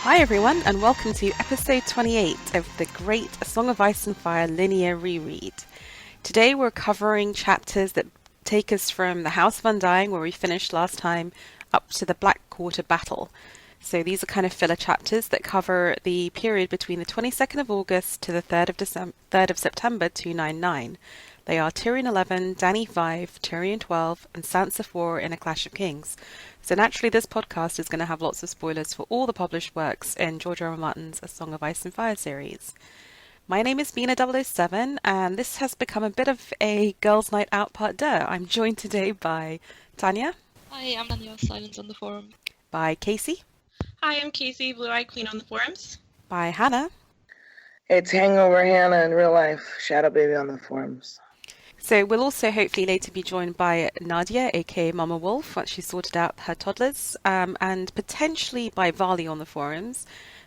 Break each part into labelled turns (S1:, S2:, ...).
S1: Hi everyone, and welcome to episode 28 of the great A Song of Ice and Fire linear reread. Today we're covering chapters that take us from the House of Undying, where we finished last time, up to the Blackwater battle. So these are kind of filler chapters that cover the period between the 22nd of August to the 3rd of September 299. They are Tyrion 11, Dany 5, Tyrion 12, and Sansa 4 in A Clash of Kings. So naturally this podcast is going to have lots of spoilers for all the published works in George R. R. Martin's A Song of Ice and Fire series. My name is Bina007, and this has become a bit of a girls' night out part deux. I'm joined today by Tanja.
S2: Hi, I'm Tanja, Scilens on the forum.
S1: By Casey.
S3: Hi, I'm Casey, Blue-Eyed Queen on the forums.
S1: By Hannah.
S4: It's Hangover Hannah in real life, Shadowbaby on the forums.
S1: So we'll also hopefully later be joined by Nadia, aka Mama Wolf, once she's sorted out her toddlers, and potentially by Varley on the forums.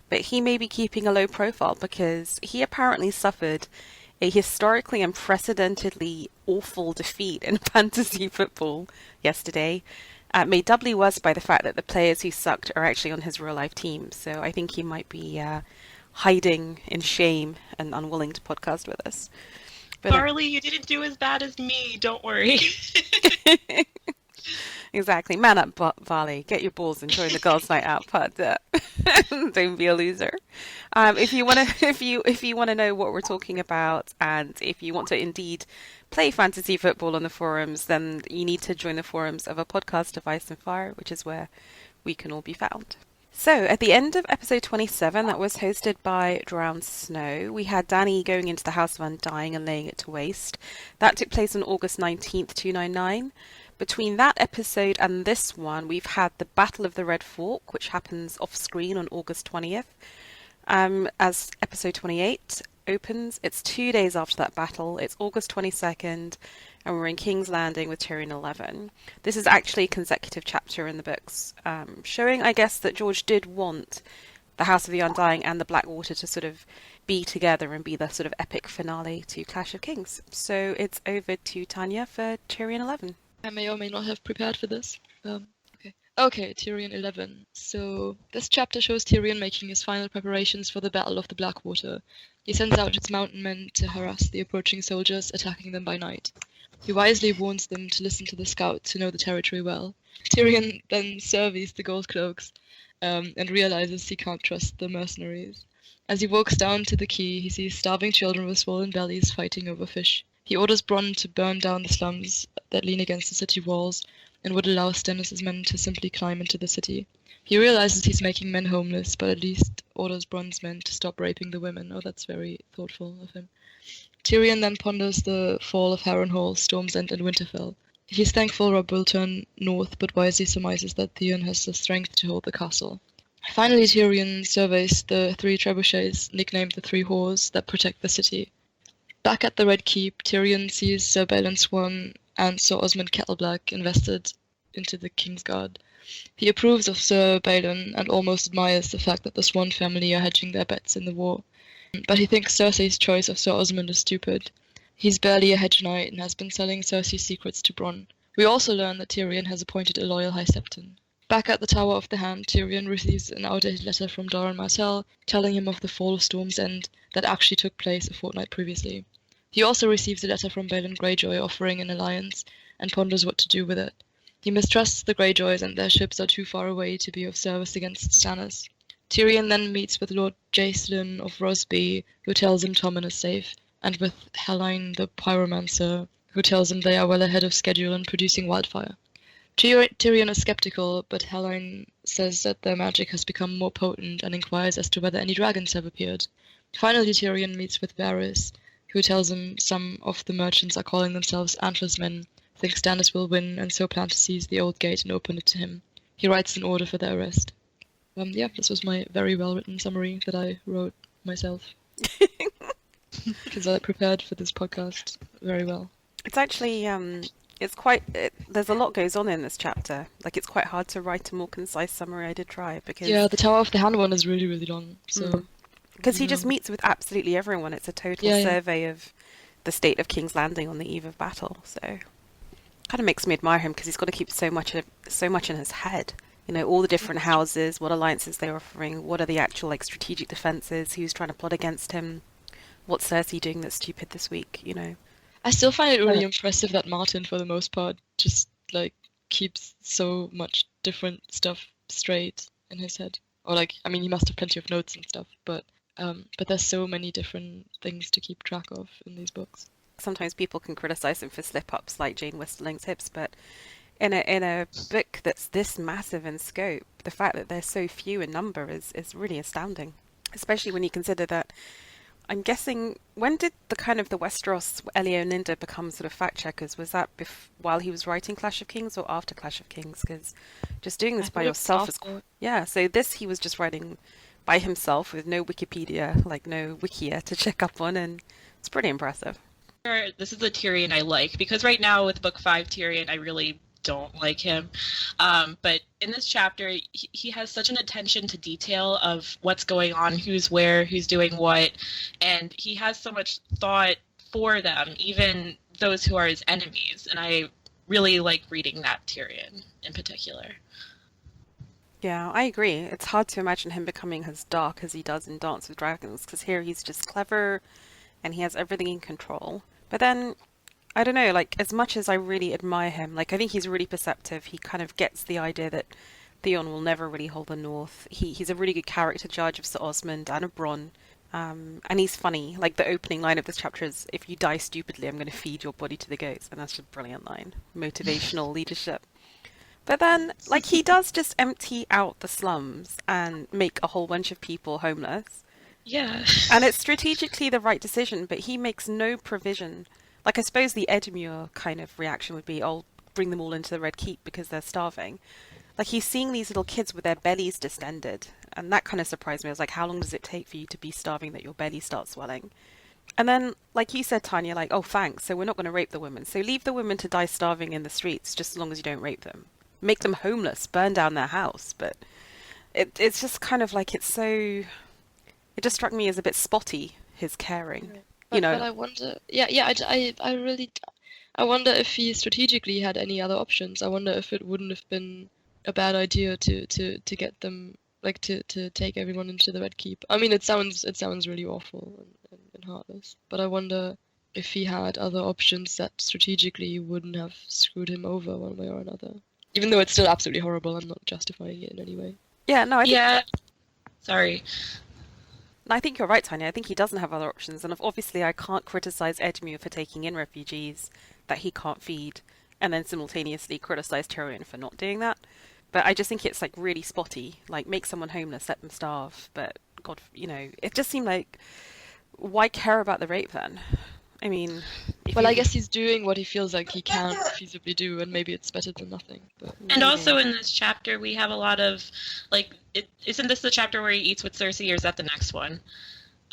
S1: But he may be keeping a low profile because he apparently suffered a historically unprecedentedly awful defeat in fantasy football yesterday, made doubly worse by the fact that the players who sucked are actually on his real-life team. So I think he might be hiding in shame and unwilling to podcast with us. But,
S3: Varley, you didn't do as bad as me, don't worry.
S1: Exactly. Man up, Varley. Get your balls and join the girls' night out part. Don't be a loser. If you want to know what we're talking about, and if you want to indeed play fantasy football on the forums, then you need to join the forums of A Podcast of Ice and Fire, which is where we can all be found. So, at the end of episode 27, that was hosted by Drowned Snow, we had Dany going into the House of Undying and laying it to waste. That took place on August 19th, 299. Between that episode and this one, we've had the Battle of the Red Fork, which happens off-screen on August 20th. As episode 28 opens, it's 2 days after that battle. It's August 22nd, and we're in King's Landing with Tyrion 11. This is actually a consecutive chapter in the books, showing, I guess, that George did want the House of the Undying and the Blackwater to sort of be together and be the sort of epic finale to Clash of Kings. So it's over to Tanja for Tyrion 11.
S2: I may or may not have prepared for this. Okay, Tyrion 11. So this chapter shows Tyrion making his final preparations for the Battle of the Blackwater. He sends out his mountain men to harass the approaching soldiers, attacking them by night. He wisely warns them to listen to the scouts who know the territory well. Tyrion then surveys the gold cloaks and realizes he can't trust the mercenaries. As he walks down to the quay, he sees starving children with swollen bellies fighting over fish. He orders Bronn to burn down the slums that lean against the city walls and would allow Stannis' men to simply climb into the city. He realizes he's making men homeless, but at least orders Bronn's men to stop raping the women. Oh, that's very thoughtful of him. Tyrion then ponders the fall of Harrenhall, Storm's End, and Winterfell. He's thankful Robb will turn north, but wisely surmises that Theon has the strength to hold the castle. Finally, Tyrion surveys the three trebuchets, nicknamed the Three Whores, that protect the city. Back at the Red Keep, Tyrion sees Sir Balon Swan and Sir Osmond Kettleblack invested into the Kingsguard. He approves of Sir Balon and almost admires the fact that the Swan family are hedging their bets in the war. But he thinks Cersei's choice of Sir Osmond is stupid. He's barely a hedge knight and has been selling Cersei's secrets to Bronn. We also learn that Tyrion has appointed a loyal High Septon. Back at the Tower of the Hand, Tyrion receives an outdated letter from Doran Martell telling him of the fall of Storm's End that actually took place a fortnight previously. He also receives a letter from Balon Greyjoy offering an alliance and ponders what to do with it. He mistrusts the Greyjoys and their ships are too far away to be of service against Stannis. Tyrion then meets with Lord Jacelyn of Rosby, who tells him Tommen is safe, and with Helene the Pyromancer, who tells him they are well ahead of schedule in producing wildfire. Tyrion is skeptical, but Helene says that their magic has become more potent and inquires as to whether any dragons have appeared. Finally, Tyrion meets with Varys, who tells him some of the merchants are calling themselves Antlers Men, think Stannis will win, and so plan to seize the old gate and open it to him. He writes an order for their arrest. This was my very well-written summary that I wrote myself. Because I prepared for this podcast very well.
S1: It's actually, there's a lot goes on in this chapter. Like, it's quite hard to write a more concise summary. I did try, because...
S2: Yeah, the Tower of the Hand one is really, really long, so...
S1: Because he just meets with absolutely everyone. It's a total survey of the state of King's Landing on the eve of battle. So, kind of makes me admire him because he's got to keep so much in his head. You know, all the different houses, what alliances they're offering, what are the actual like strategic defenses, who's trying to plot against him, what's Cersei doing that's stupid this week, you know.
S2: I still find it really impressive that Martin, for the most part, just like keeps so much different stuff straight in his head. Or like, I mean, he must have plenty of notes and stuff, but there's so many different things to keep track of in these books.
S1: Sometimes people can criticize him for slip-ups like Jeyne Westerling's hips, but in a book that's this massive in scope, the fact that they're so few in number is really astounding. Especially when you consider that, I'm guessing, when did the kind of the Westeros, Elio and Linda become sort of fact-checkers? Was that while he was writing Clash of Kings or after Clash of Kings? Because just doing this by yourself is... Yeah, so this he was just writing by himself with no Wikipedia, like no Wikia to check up on, and it's pretty impressive.
S3: This is a Tyrion I like, because right now with Book 5 Tyrion, I really don't like him. But in this chapter, he has such an attention to detail of what's going on, who's where, who's doing what, and he has so much thought for them, even those who are his enemies. And I really like reading that Tyrion in particular.
S1: Yeah, I agree. It's hard to imagine him becoming as dark as he does in Dance with Dragons, because here he's just clever and he has everything in control. But then, I don't know, like, as much as I really admire him, like, I think he's really perceptive. He kind of gets the idea that Theon will never really hold the North. He's a really good character judge of Sir Osmond and of Bronn. And he's funny. Like, the opening line of this chapter is, "If you die stupidly, I'm going to feed your body to the goats." And that's just a brilliant line. Motivational leadership. But then, like, he does just empty out the slums and make a whole bunch of people homeless.
S3: Yeah.
S1: And it's strategically the right decision, but he makes no provision. Like, I suppose the Edmure kind of reaction would be, "I'll bring them all into the Red Keep because they're starving." Like, he's seeing these little kids with their bellies distended. And that kind of surprised me. I was like, how long does it take for you to be starving that your belly starts swelling? And then, like you said, Tanya, like, oh, thanks, so we're not going to rape the women. So leave the women to die starving in the streets, just as long as you don't rape them. Make them homeless, burn down their house. But it's just kind of like, it's so... It just struck me as a bit spotty, his caring.
S2: But I wonder... I really... I wonder if he strategically had any other options. I wonder if it wouldn't have been a bad idea to get them, like, to take everyone into the Red Keep. I mean, it sounds really awful and heartless. But I wonder if he had other options that strategically wouldn't have screwed him over one way or another. Even though it's still absolutely horrible, I'm not justifying it in any way.
S1: Yeah, no, I think...
S3: Yeah. Sorry.
S1: I think you're right, Tanya. I think he doesn't have other options. And obviously I can't criticize Edmure for taking in refugees that he can't feed, and then simultaneously criticize Tyrion for not doing that. But I just think it's, like, really spotty. Like, make someone homeless, let them starve. But, God, you know, it just seemed like, why care about the rape then? I mean...
S2: Well, I guess he's doing what he feels like he can feasibly do, and maybe it's better than nothing. But...
S3: And also in this chapter, we have a lot of, like, isn't this the chapter where he eats with Cersei, or is that the next one?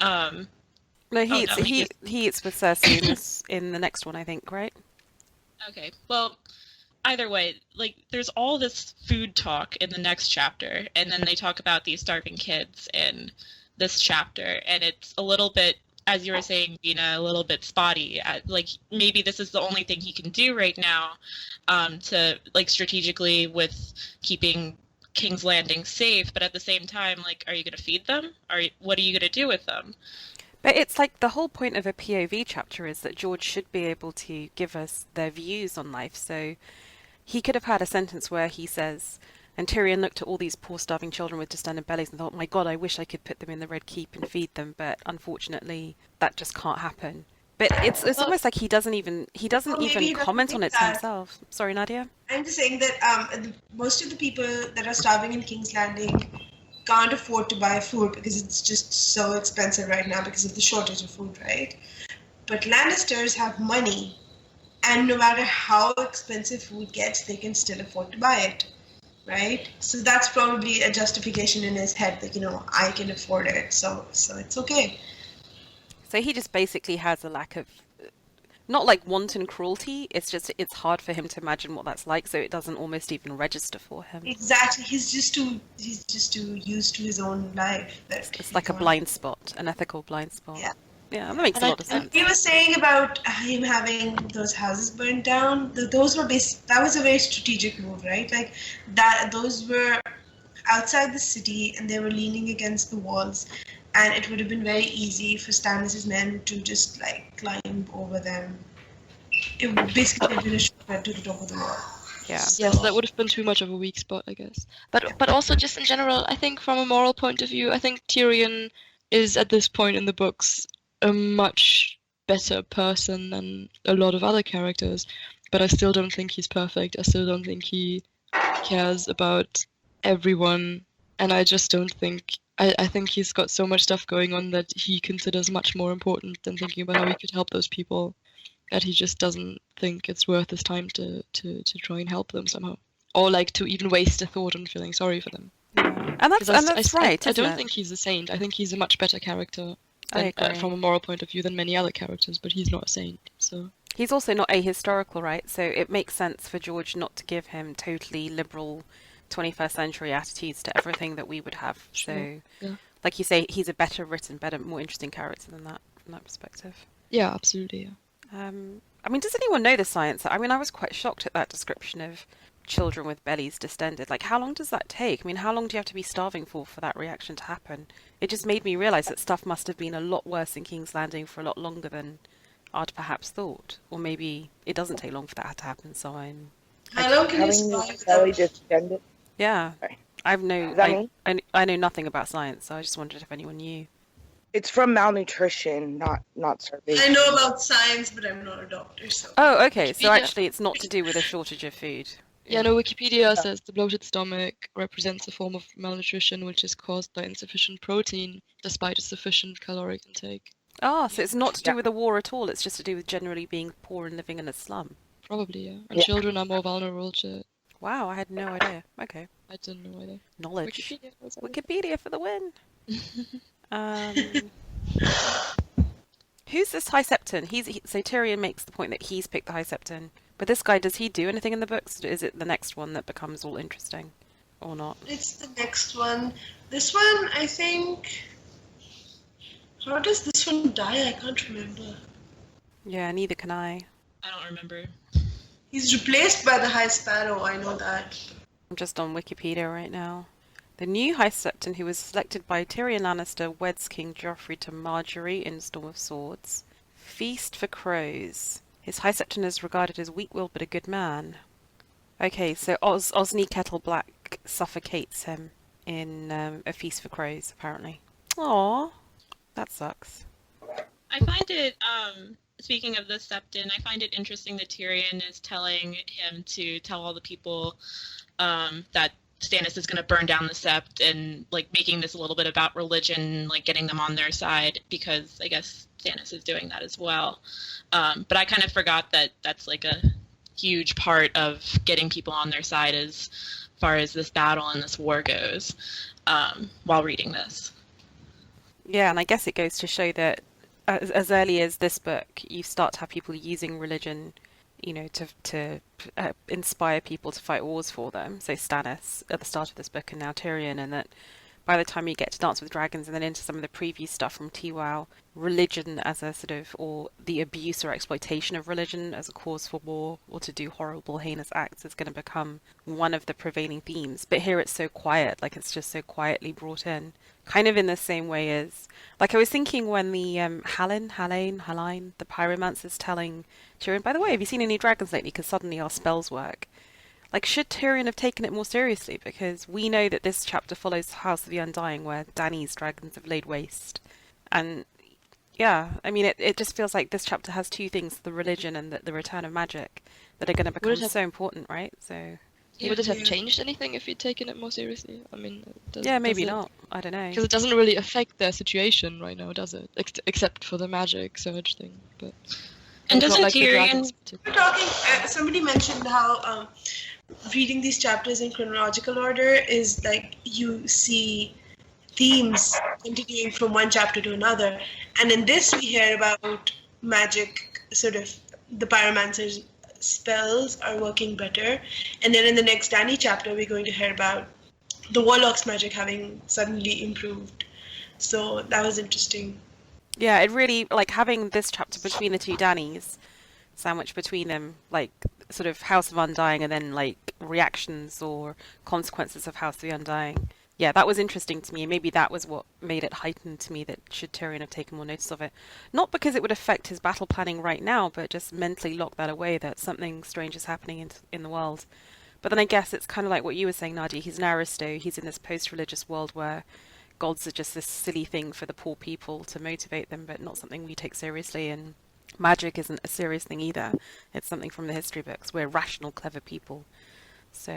S1: No, he eats with Cersei in the next one, I think, right?
S3: Okay, well, either way, like, there's all this food talk in the next chapter, and then they talk about these starving kids in this chapter, and it's a little bit, as you were saying, Gina, a little bit spotty. Like, maybe this is the only thing he can do right now to, like, strategically with keeping King's Landing safe, but at the same time, like, are you going to feed them? What are you going to do with them?
S1: But it's like the whole point of a POV chapter is that George should be able to give us their views on life. So he could have had a sentence where he says, and Tyrion looked at all these poor starving children with distended bellies and thought, my God, I wish I could put them in the Red Keep and feed them, but unfortunately that just can't happen. But it's almost like he doesn't even comment on it himself. Sorry, Nadia?
S5: I'm just saying that most of the people that are starving in King's Landing can't afford to buy food because it's just so expensive right now because of the shortage of food, right? But Lannisters have money, and no matter how expensive food gets, they can still afford to buy it, right? So that's probably a justification in his head that, you know, I can afford it, so it's okay.
S1: So he just basically has a lack of, not like wanton cruelty, it's just, it's hard for him to imagine what that's like, so it doesn't almost even register for him.
S5: Exactly, he's just too used to his own life.
S1: It's like a blind spot, an ethical blind spot.
S5: Yeah.
S1: Yeah, that makes a lot of sense.
S5: He was saying about him having those houses burned down. Those were that was a very strategic move, right? Like that, those were outside the city and they were leaning against the walls, and it would have been very easy for Stannis' men to just like climb over them. It would basically have been a shortcut to the top of the wall.
S1: Yeah.
S2: Yes, that would have been too much of a weak spot, I guess. But also just in general, I think from a moral point of view, I think Tyrion is at this point in the books a much better person than a lot of other characters. But I still don't think he's perfect. I still don't think he cares about everyone, and I just don't think. I think he's got so much stuff going on that he considers much more important than thinking about how he could help those people, that he just doesn't think it's worth his time to try and help them somehow, or like to even waste a thought on feeling sorry for them.
S1: And that's right.
S2: I don't think he's a saint. I think he's a much better character from a moral point of view than many other characters, but he's not a saint. So
S1: he's also not ahistorical, right? So it makes sense for George not to give him totally liberal 21st century attitudes to everything that we would have.
S2: Sure.
S1: So, like you say, he's a better written, more interesting character than that from that perspective.
S2: Yeah, absolutely. Yeah.
S1: I mean, does anyone know the science? I mean, I was quite shocked at that description of children with bellies distended. Like, how long does that take? I mean, how long do you have to be starving for that reaction to happen? It just made me realise that stuff must have been a lot worse in King's Landing for a lot longer than I'd perhaps thought. Or maybe it doesn't take long for that to happen, so I'm...
S5: How long can you
S4: Having
S5: survive
S4: your
S5: without-
S4: belly distended.
S1: Yeah.
S4: Sorry.
S1: I know nothing about science, so I just wondered if anyone knew.
S4: It's from malnutrition, not starvation.
S5: I know about science, but I'm not a doctor, so.
S1: Oh, okay. So
S2: Wikipedia-
S1: actually it's not to do with a shortage of food.
S2: Yeah, no, Wikipedia says the bloated stomach represents a form of malnutrition which is caused by insufficient protein despite a sufficient caloric intake.
S1: Ah, so it's not to do with a war at all. It's just to do with generally being poor and living in a slum.
S2: Probably, yeah. And
S4: Yeah.
S2: children are more vulnerable to...
S1: Wow, I had no idea. Okay.
S2: I didn't know either.
S1: Knowledge.
S2: Wikipedia knows everything.
S1: Wikipedia for the win. Who's this High Septon? So Tyrion makes the point that he's picked the High Septon. But this guy, does he do anything in the books? Is it the next one that becomes all interesting? Or not?
S5: It's the next one. This one, I think... How does this one die? I can't remember.
S1: Yeah, neither can I.
S3: I don't remember.
S5: He's replaced by the High Sparrow, I know that.
S1: I'm just on Wikipedia right now. The new High Septon, who was selected by Tyrion Lannister, weds King Joffrey to Marjorie in Storm of Swords. Feast for Crows. His High Septon is regarded as weak-willed but a good man. Okay, so Osney Kettle Black suffocates him in A Feast for Crows, apparently. Aww, that sucks.
S3: I find it, speaking of the Septon, I find it interesting that Tyrion is telling him to tell all the people that Stannis is going to burn down the Sept, and like making this a little bit about religion, like getting them on their side, because I guess Stannis is doing that as well. But I kind of forgot that that's like a huge part of getting people on their side as far as this battle and this war goes, while reading this.
S1: Yeah, and I guess it goes to show that as early as this book, you start to have people using religion, you know, to inspire people to fight wars for them. So Stannis at the start of this book, and now Tyrion, and that by the time you get to Dance with Dragons and then into some of the preview stuff from TWOW, religion as a sort of, or the abuse or exploitation of religion as a cause for war or to do horrible, heinous acts is going to become one of the prevailing themes. But here it's so quiet, like it's just so quietly brought in. Kind of in the same way as, like I was thinking when the Halline, the pyromancer's telling Tyrion, by the way, have you seen any dragons lately? Because suddenly our spells work. Like, should Tyrion have taken it more seriously? Because we know that this chapter follows the House of the Undying, where Dany's dragons have laid waste. And, yeah, I mean, it just feels like this chapter has two things, the religion and the return of magic, that are going to become so important, right? So...
S2: Would it have changed anything if he'd taken it more seriously? I mean,
S1: maybe not. I don't know.
S2: Because it doesn't really affect their situation right now, does it? Except for the magic surge thing. But
S3: And
S2: it's not
S3: doesn't
S2: like the
S3: Tyrion...
S2: dragons
S5: We're talking, somebody mentioned how reading these chapters in chronological order is like you see themes continuing from one chapter to another. And in this we hear about magic, sort of the pyromancer's spells are working better, and then in the next Dany chapter we're going to hear about the warlock's magic having suddenly improved. So that was interesting.
S1: Yeah, it really, like, having this chapter between the two Dannys, sandwiched between them, like, sort of House of Undying and then, like, reactions or consequences of House of the Undying. Yeah, that was interesting to me. Maybe that was what made it heightened to me, that should Tyrion have taken more notice of it. Not because it would affect his battle planning right now, but just mentally lock that away, that something strange is happening in the world. But then I guess it's kind of like what you were saying, Nadia. He's an aristo. He's in this post-religious world where gods are just this silly thing for the poor people to motivate them, but not something we take seriously. And magic isn't a serious thing either. It's something from the history books. We're rational, clever people. So,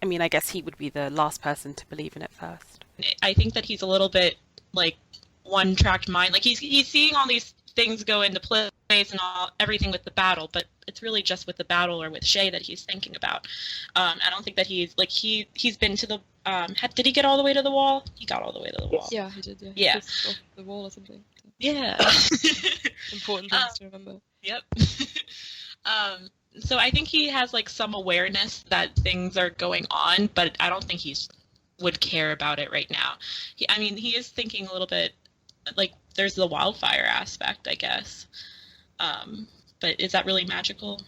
S1: I mean, I guess he would be the last person to believe in it first.
S3: I think that he's a little bit like one-tracked mind. Like he's seeing all these things go into place and everything with the battle, but it's really just with the battle or with Shay that he's thinking about. I don't think that he's been to the did he get all the way to the wall? He got all the way to the wall.
S2: Yeah, he did. Yeah.
S3: Yeah.
S2: Just off the wall or something.
S3: Yeah.
S2: Important things to remember.
S3: Yep. So I think he has like some awareness that things are going on, but I don't think would care about it right now. He is thinking a little bit like there's the wildfire aspect, I guess. But is that really magical?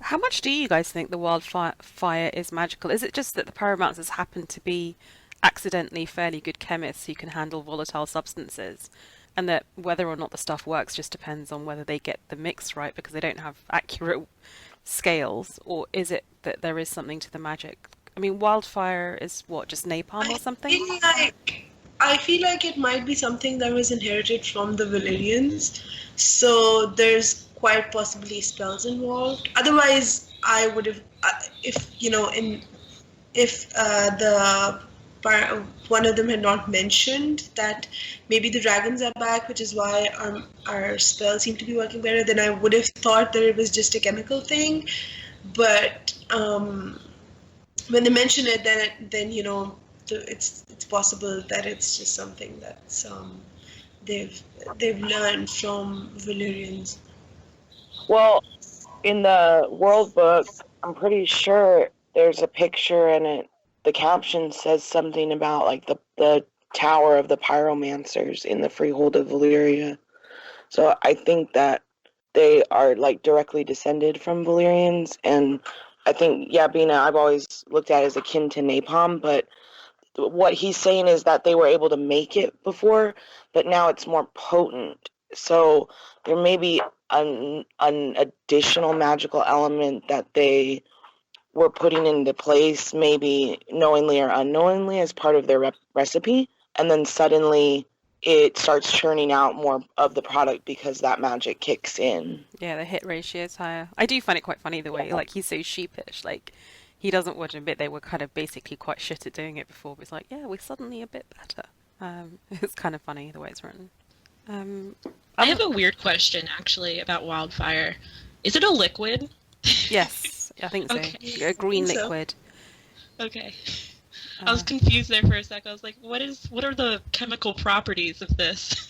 S1: How much do you guys think the wildfire is magical? Is it just that the Pyromancers happen to be accidentally fairly good chemists who can handle volatile substances, and that whether or not the stuff works just depends on whether they get the mix right because they don't have accurate scales? Or is it that there is something to the magic? I mean, wildfire is what, just napalm or something?
S5: I feel like it might be something that was inherited from the Valyrians, so there's quite possibly spells involved. Otherwise, I would have, if one of them had not mentioned that maybe the dragons are back, which is why our spells seem to be working better, then I would have thought that it was just a chemical thing. But when they mention it, then it's possible that it's just something that's they've learned from Valyrians.
S4: Well, in the world book, I'm pretty sure there's a picture and the caption says something about like the tower of the pyromancers in the freehold of Valyria. So I think that they are like directly descended from Valyrians, and I think Bina, I've always looked at it as akin to napalm, but what he's saying is that they were able to make it before, but now it's more potent. So there may be an additional magical element that they were putting into place, maybe knowingly or unknowingly, as part of their recipe. And then suddenly it starts churning out more of the product because that magic kicks in.
S1: Yeah, the hit ratio is higher. I do find it quite funny the way, like, he's so sheepish. Like, he doesn't want to admit they were kind of basically quite shit at doing it before, but it's like, yeah, we're suddenly a bit better. It's kind of funny the way it's written.
S3: I have a weird question, actually, about wildfire. Is it a liquid?
S1: Yes, I think so.
S3: Okay.
S1: A green
S5: I think so.
S1: liquid.
S3: Okay. I was confused there for a second. I was like, what are the chemical properties of this?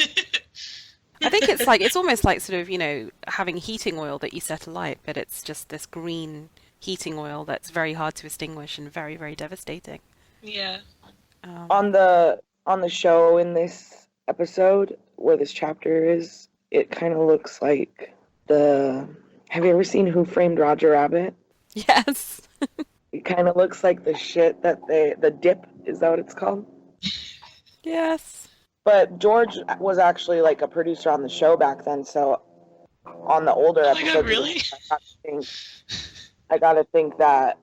S1: I think it's almost like sort of, having heating oil that you set alight, but it's just this green heating oil that's very hard to extinguish and very, very devastating.
S3: Yeah.
S4: On the show in this episode where this chapter is, it kind of looks like have you ever seen Who Framed Roger Rabbit?
S1: Yes.
S4: It kind of looks like the shit that the dip, is that what it's called?
S1: Yes.
S4: But George was actually like a producer on the show back then, so on the older
S3: Oh my
S4: episodes,
S3: God, really?
S4: I gotta think that,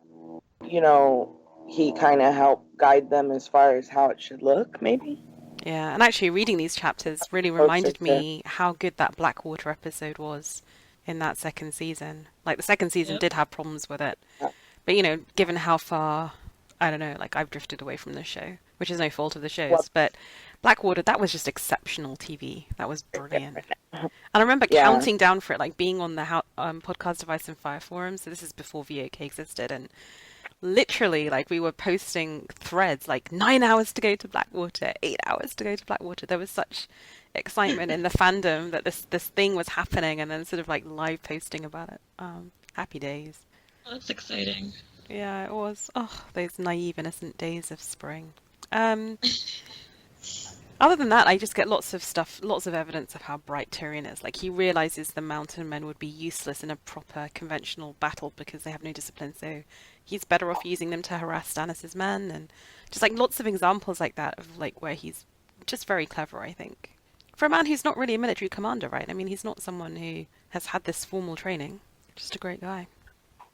S4: he kind of helped guide them as far as how it should look, maybe?
S1: Yeah, and actually reading these chapters really reminded me how good that Blackwater episode was in that second season. Like, the second season did have problems with it. But, given how far, I don't know, like, I've drifted away from the show, which is no fault of the show's, but Blackwater, that was just exceptional TV. That was brilliant. And I remember counting down for it, like, being on the podcast device and Fire forums, so this is before VOK existed, and literally, like, we were posting threads, like, 9 hours to go to Blackwater, 8 hours to go to Blackwater. There was such excitement in the fandom that this thing was happening, and then sort of, like, live posting about it. Happy days.
S3: Oh, that's exciting.
S1: Yeah, it was. Oh, those naive, innocent days of spring. Other than that, I just get lots of evidence of how bright Tyrion is. Like, he realizes the mountain men would be useless in a proper conventional battle because they have no discipline, so he's better off using them to harass Stannis' men, and just like lots of examples like that of like where he's just very clever, I think. For a man who's not really a military commander, right? I mean, he's not someone who has had this formal training. Just a great guy.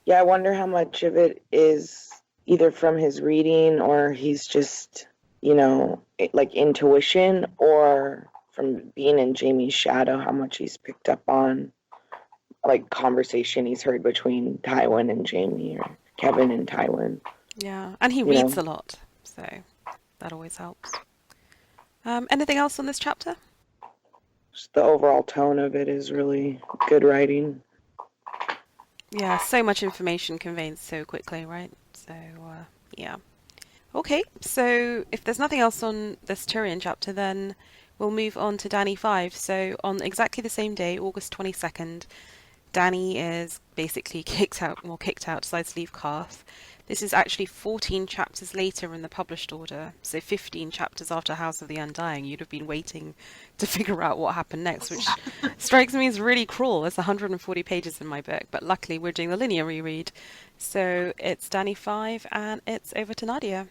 S4: Yeah, I wonder how much of it is either from his reading or he's just, like intuition, or from being in Jaime's shadow, how much he's picked up on like conversation he's heard between Tywin and Jaime, or Kevin and Tywin.
S1: Yeah, and he reads a lot, so that always helps. Anything else on this chapter?
S4: Just the overall tone of it is really good writing.
S1: Yeah, so much information conveyed so quickly, right? So, yeah. Okay, so if there's nothing else on this Tyrion chapter, then we'll move on to Dany 5. So on exactly the same day, August 22nd, Dany is basically kicked out, decides to leave Karth. This is actually 14 chapters later in the published order, so 15 chapters after House of the Undying. You'd have been waiting to figure out what happened next, which strikes me as really cruel. There's 140 pages in my book, but luckily we're doing the linear reread. So it's Dany 5, and it's over to Nadia.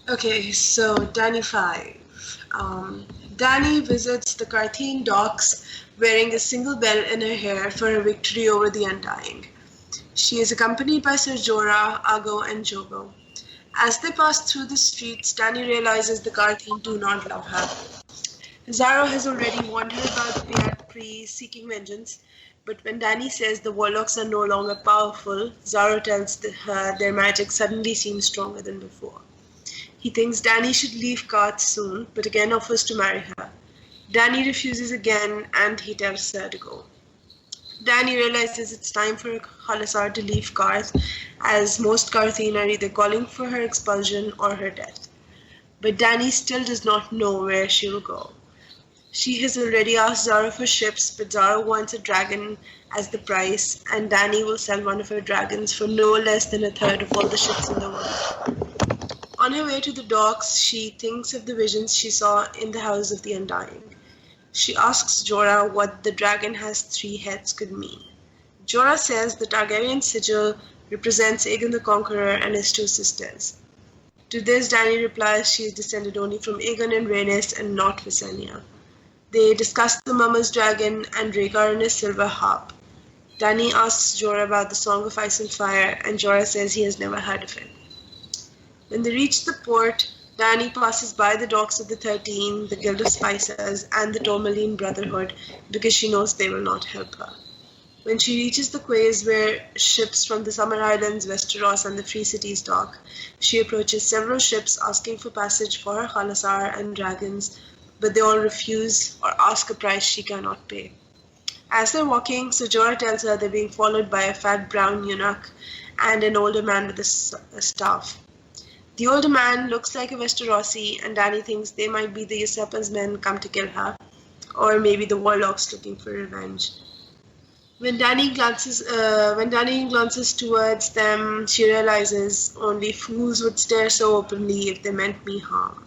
S5: Okay, so Dany 5. Dany visits the Carthene docks wearing a single bell in her hair for her victory over the Undying. She is accompanied by Ser Jorah, Aggo, and Jogo. As they pass through the streets, Dany realizes the Carthene do not love her. Xaro has already warned her about the Piat Pri seeking vengeance, but when Dany says the warlocks are no longer powerful, Xaro tells her their magic suddenly seems stronger than before. He thinks Dany should leave Karth soon, but again offers to marry her. Dany refuses again, and he tells her to go. Dany realizes it's time for Khalasar to leave Karth, as most Carthene are either calling for her expulsion or her death. But Dany still does not know where she will go. She has already asked Xaro for ships, but Xaro wants a dragon as the price, and Dany will sell one of her dragons for no less than a third of all the ships in the world. On her way to the docks, she thinks of the visions she saw in the House of the Undying. She asks Jorah what the dragon has 3 heads could mean. Jorah says the Targaryen sigil represents Aegon the Conqueror and his 2 sisters. To this, Dany replies she is descended only from Aegon and Rhaenys and not Visenya. They discuss the Mummer's dragon and Rhaegar and his silver harp. Dany asks Jorah about the Song of Ice and Fire, and Jorah says he has never heard of it. When they reach the port, Dany passes by the docks of the 13, the Gilded Spices, and the Tourmaline Brotherhood because she knows they will not help her. When she reaches the quays where ships from the Summer Islands, Westeros, and the Free Cities dock, she approaches several ships asking for passage for her Khalasar and dragons, but they all refuse or ask a price she cannot pay. As they're walking, Ser Jorah tells her they're being followed by a fat brown eunuch and an older man with a staff. The older man looks like a Westerosi, and Dany thinks they might be the usurper's men come to kill her, or maybe the warlocks looking for revenge. When Dany glances towards them, she realizes only fools would stare so openly if they meant me harm.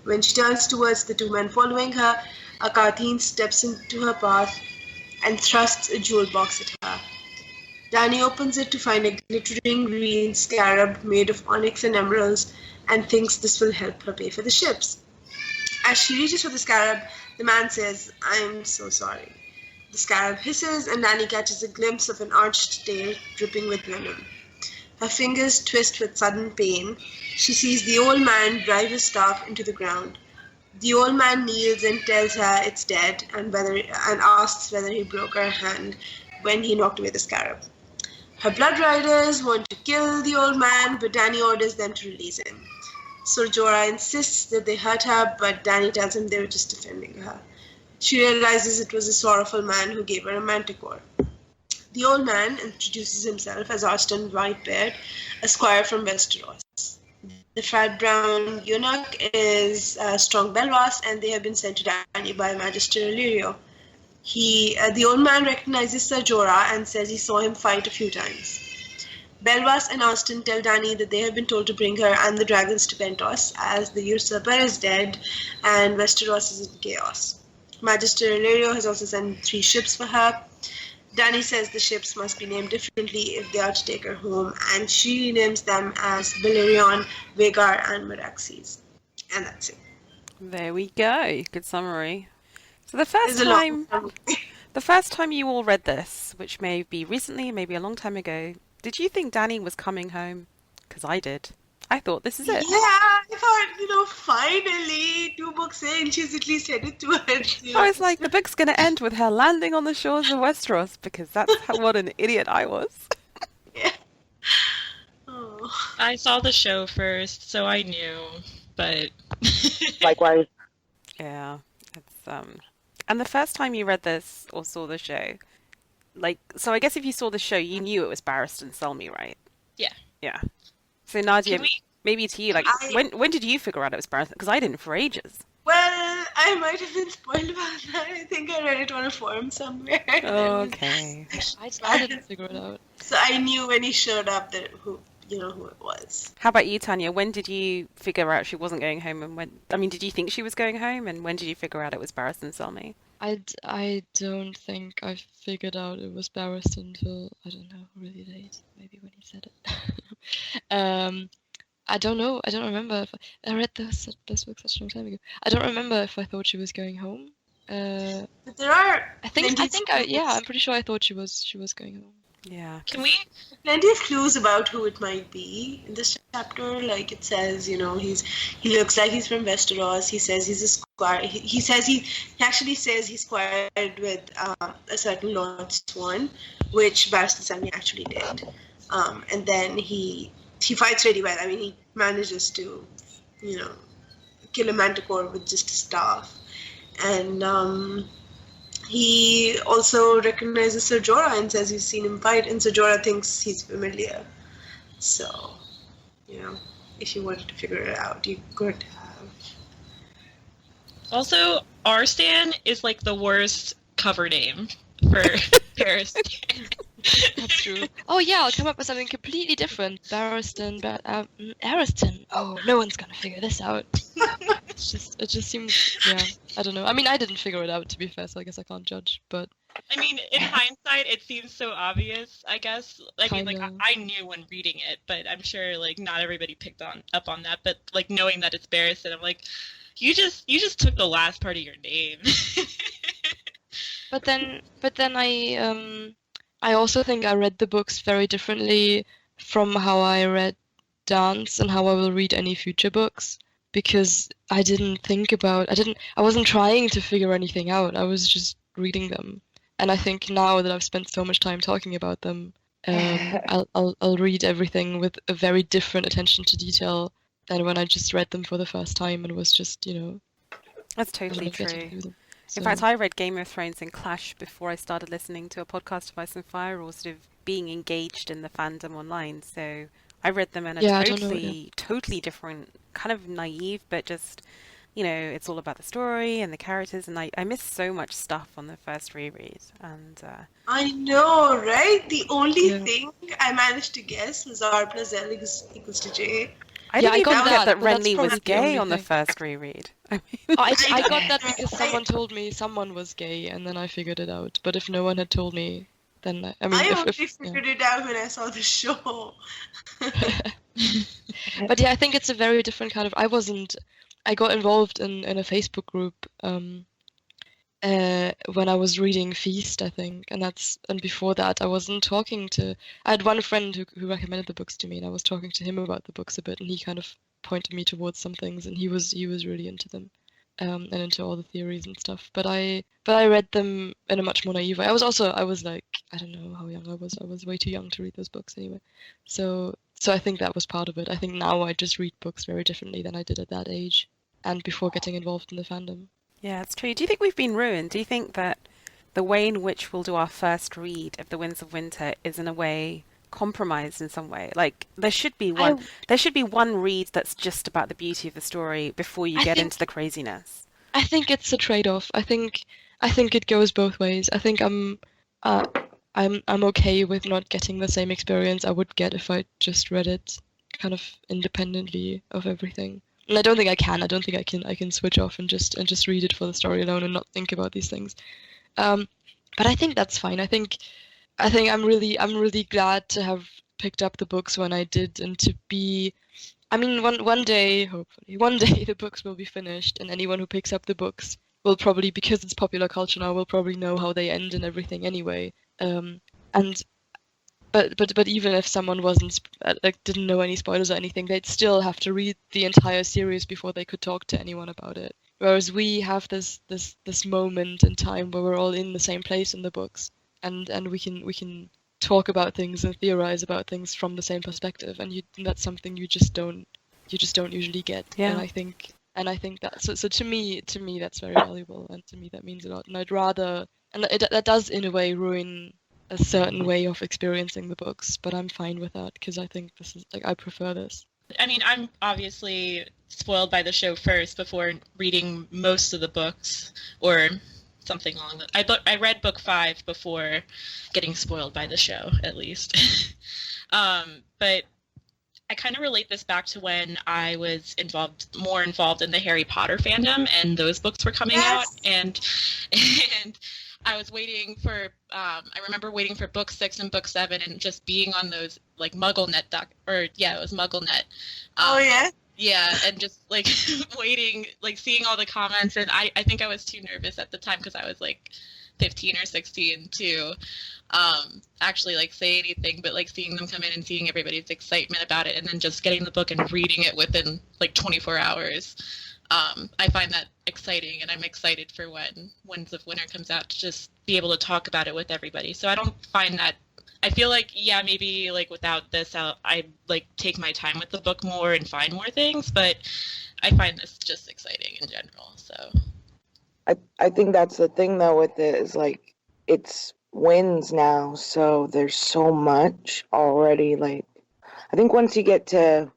S5: When she turns towards the 2 men following her, a Carthene steps into her path and thrusts a jewel box at her. Dany opens it to find a glittering green scarab made of onyx and emeralds and thinks this will help her pay for the ships. As she reaches for the scarab, the man says, "I'm so sorry." The scarab hisses and Dany catches a glimpse of an arched tail dripping with venom. Her fingers twist with sudden pain. She sees the old man drive his staff into the ground. The old man kneels and tells her it's dead and asks whether he broke her hand when he knocked away the scarab. Her blood riders want to kill the old man, but Dany orders them to release him. Ser Jorah insists that they hurt her, but Dany tells him they were just defending her. She realizes it was a sorrowful man who gave her a manticore. The old man introduces himself as Arstan Whitebeard, a squire from Westeros. The fat brown eunuch is Strong Belwas, and they have been sent to Dany by Magister Illyrio. The old man recognizes Ser Jorah and says he saw him fight a few times. Belwas and Austin tell Dany that they have been told to bring her and the dragons to Pentos, as the usurper is dead and Westeros is in chaos. Magister Illyrio has also sent 3 ships for her. Dany says the ships must be named differently if they are to take her home, and she names them as Balerion, Vhagar, and Meraxes. And that's it.
S1: There we go. Good summary. So
S5: There's a lot.
S1: the first time you all read this, which may be recently, maybe a long time ago, did you think Dany was coming home? Because I did. I thought, this is it.
S5: Yeah, I thought, finally, 2 books in, she's at least headed towards.
S1: I was like, the book's going to end with her landing on the shores of Westeros, because that's what an idiot I was.
S5: Yeah. Oh.
S3: I saw the show first, so I knew, but
S4: Likewise.
S1: Yeah, it's and the first time you read this or saw the show, so I guess if you saw the show, you knew it was Barristan Selmy, right?
S3: Yeah.
S1: Yeah. So Nadia,
S3: Can we-
S1: maybe to you, when did you figure out it was Barristan? Because I didn't for ages.
S5: Well, I might have been spoiled about that. I think I read it on a forum somewhere.
S1: Okay.
S2: I didn't figure it out.
S5: So I knew when he showed up who it was.
S1: How about you, Tanya? When did you figure out she wasn't going home, and did you think she was going home, and when did you figure out it was Barristan Selmy?
S2: I don't think I figured out it was Barristan until, I don't know, really late. Maybe when he said it. I don't know. I don't remember if I read this book such a long time ago. I don't remember if I thought she was going home.
S5: But there are.
S2: I'm pretty sure I thought she was going home.
S1: Yeah.
S3: can we?
S5: Plenty of clues about who it might be in this chapter. Like it says, he looks like he's from Westeros. He says he's a squire. He actually says he's squired with a certain Lord Swan, which Barristan Selmy actually did. And then he fights really well. He manages to, kill a manticore with just a staff. And he also recognizes Ser Jorah and says he's seen him fight, and Ser Jorah thinks he's familiar. So, if you wanted to figure it out, you could have.
S3: Also, Arstan is like the worst cover name for Paris.
S2: That's true. Oh yeah, I'll come up with something completely different. Barristan, Ariston. Oh, no one's gonna figure this out. It just seems, yeah. I don't know. I didn't figure it out, to be fair, so I guess I can't judge. But
S3: In hindsight, it seems so obvious. I guess.
S2: Kinda.
S3: I knew when reading it, but I'm sure not everybody picked up on that. But knowing that it's Barristan, I'm like, you just took the last part of your name.
S2: But then I also think I read the books very differently from how I read Dance and how I will read any future books, because I wasn't trying to figure anything out. I was just reading them. And I think now that I've spent so much time talking about them, I'll read everything with a very different attention to detail than when I just read them for the first time and was just,
S1: That's totally true.
S2: getting through them.
S1: In fact, I read Game of Thrones and Clash before I started listening to a podcast of Ice and Fire, or sort of being engaged in the fandom online. So I read them in a totally different, kind of naive, but just, it's all about the story and the characters. And I missed so much stuff on the first reread. And
S5: I know, right? The only thing I managed to guess was R plus L equals to J.
S1: I didn't even get that
S2: but that's
S1: Renly was
S2: probably the
S1: gay
S2: only
S1: on the
S2: thing.
S1: first reread.
S2: I got that because someone told me someone was gay, and then I figured it out. But if no one had told me, then
S5: I only figured it out when I saw the show.
S2: But yeah, I think it's a very different kind of. I got involved in a Facebook group when I was reading Feast, I think, and before that I wasn't talking to. I had one friend who recommended the books to me, and I was talking to him about the books a bit, and he kind of pointed me towards some things, and he was really into them, and into all the theories and stuff. But I read them in a much more naive way. I was like, I don't know how young I was. I was way too young to read those books anyway. So I think that was part of it. I think now I just read books very differently than I did at that age, and before getting involved in the fandom.
S1: Yeah, it's true. Do you think we've been ruined? Do you think that the way in which we'll do our first read of The Winds of Winter is in a way compromised in some way? Like there should be one read that's just about the beauty of the story before you get into the craziness.
S2: I think it's a trade-off. I think it goes both ways. I think I'm okay with not getting the same experience I would get if I just read it kind of independently of everything. And I don't think I can. I don't think I can switch off and just read it for the story alone and not think about these things. But I think that's fine. I think I'm really glad to have picked up the books when I did, and to be. I mean, one day, hopefully, one day the books will be finished, and anyone who picks up the books will probably, because it's popular culture now, will probably know how they end and everything anyway. And but even if someone wasn't like didn't know any spoilers or anything, they'd still have to read the entire series before they could talk to anyone about it. Whereas we have this moment in time where we're all in the same place in the books, and we can talk about things and theorize about things from the same perspective, and that's something you just don't usually get.
S1: Yeah.
S2: And I think that so to me that's very valuable, and to me that means a lot. And I'd rather, and that does in a way ruin a certain way of experiencing the books, but I'm fine with that because I think this is like I prefer this.
S3: I mean, I'm obviously spoiled by the show first before reading most of the books, or something along that. I read book 5 before getting spoiled by the show, at least. But I kind of relate this back to when I was more involved in the Harry Potter fandom, and those books were coming out, and I was waiting for, I remember waiting for book 6 and book 7 and just being on those, like, MuggleNet it was MuggleNet.
S5: Oh, yeah?
S3: Yeah, and just, like, waiting, like, seeing all the comments, and I think I was too nervous at the time because I was, like, 15 or 16 to actually, like, say anything, but, like, seeing them come in and seeing everybody's excitement about it, and then just getting the book and reading it within, like, 24 hours. I find that exciting, and I'm excited for when Winds of Winter comes out to just be able to talk about it with everybody. So I don't find that. I feel like, yeah, maybe like without this, I like take my time with the book more and find more things, but I find this just exciting in general. So
S4: I think that's the thing though with it is like it's wins now, so there's so much already. Like I think once you get to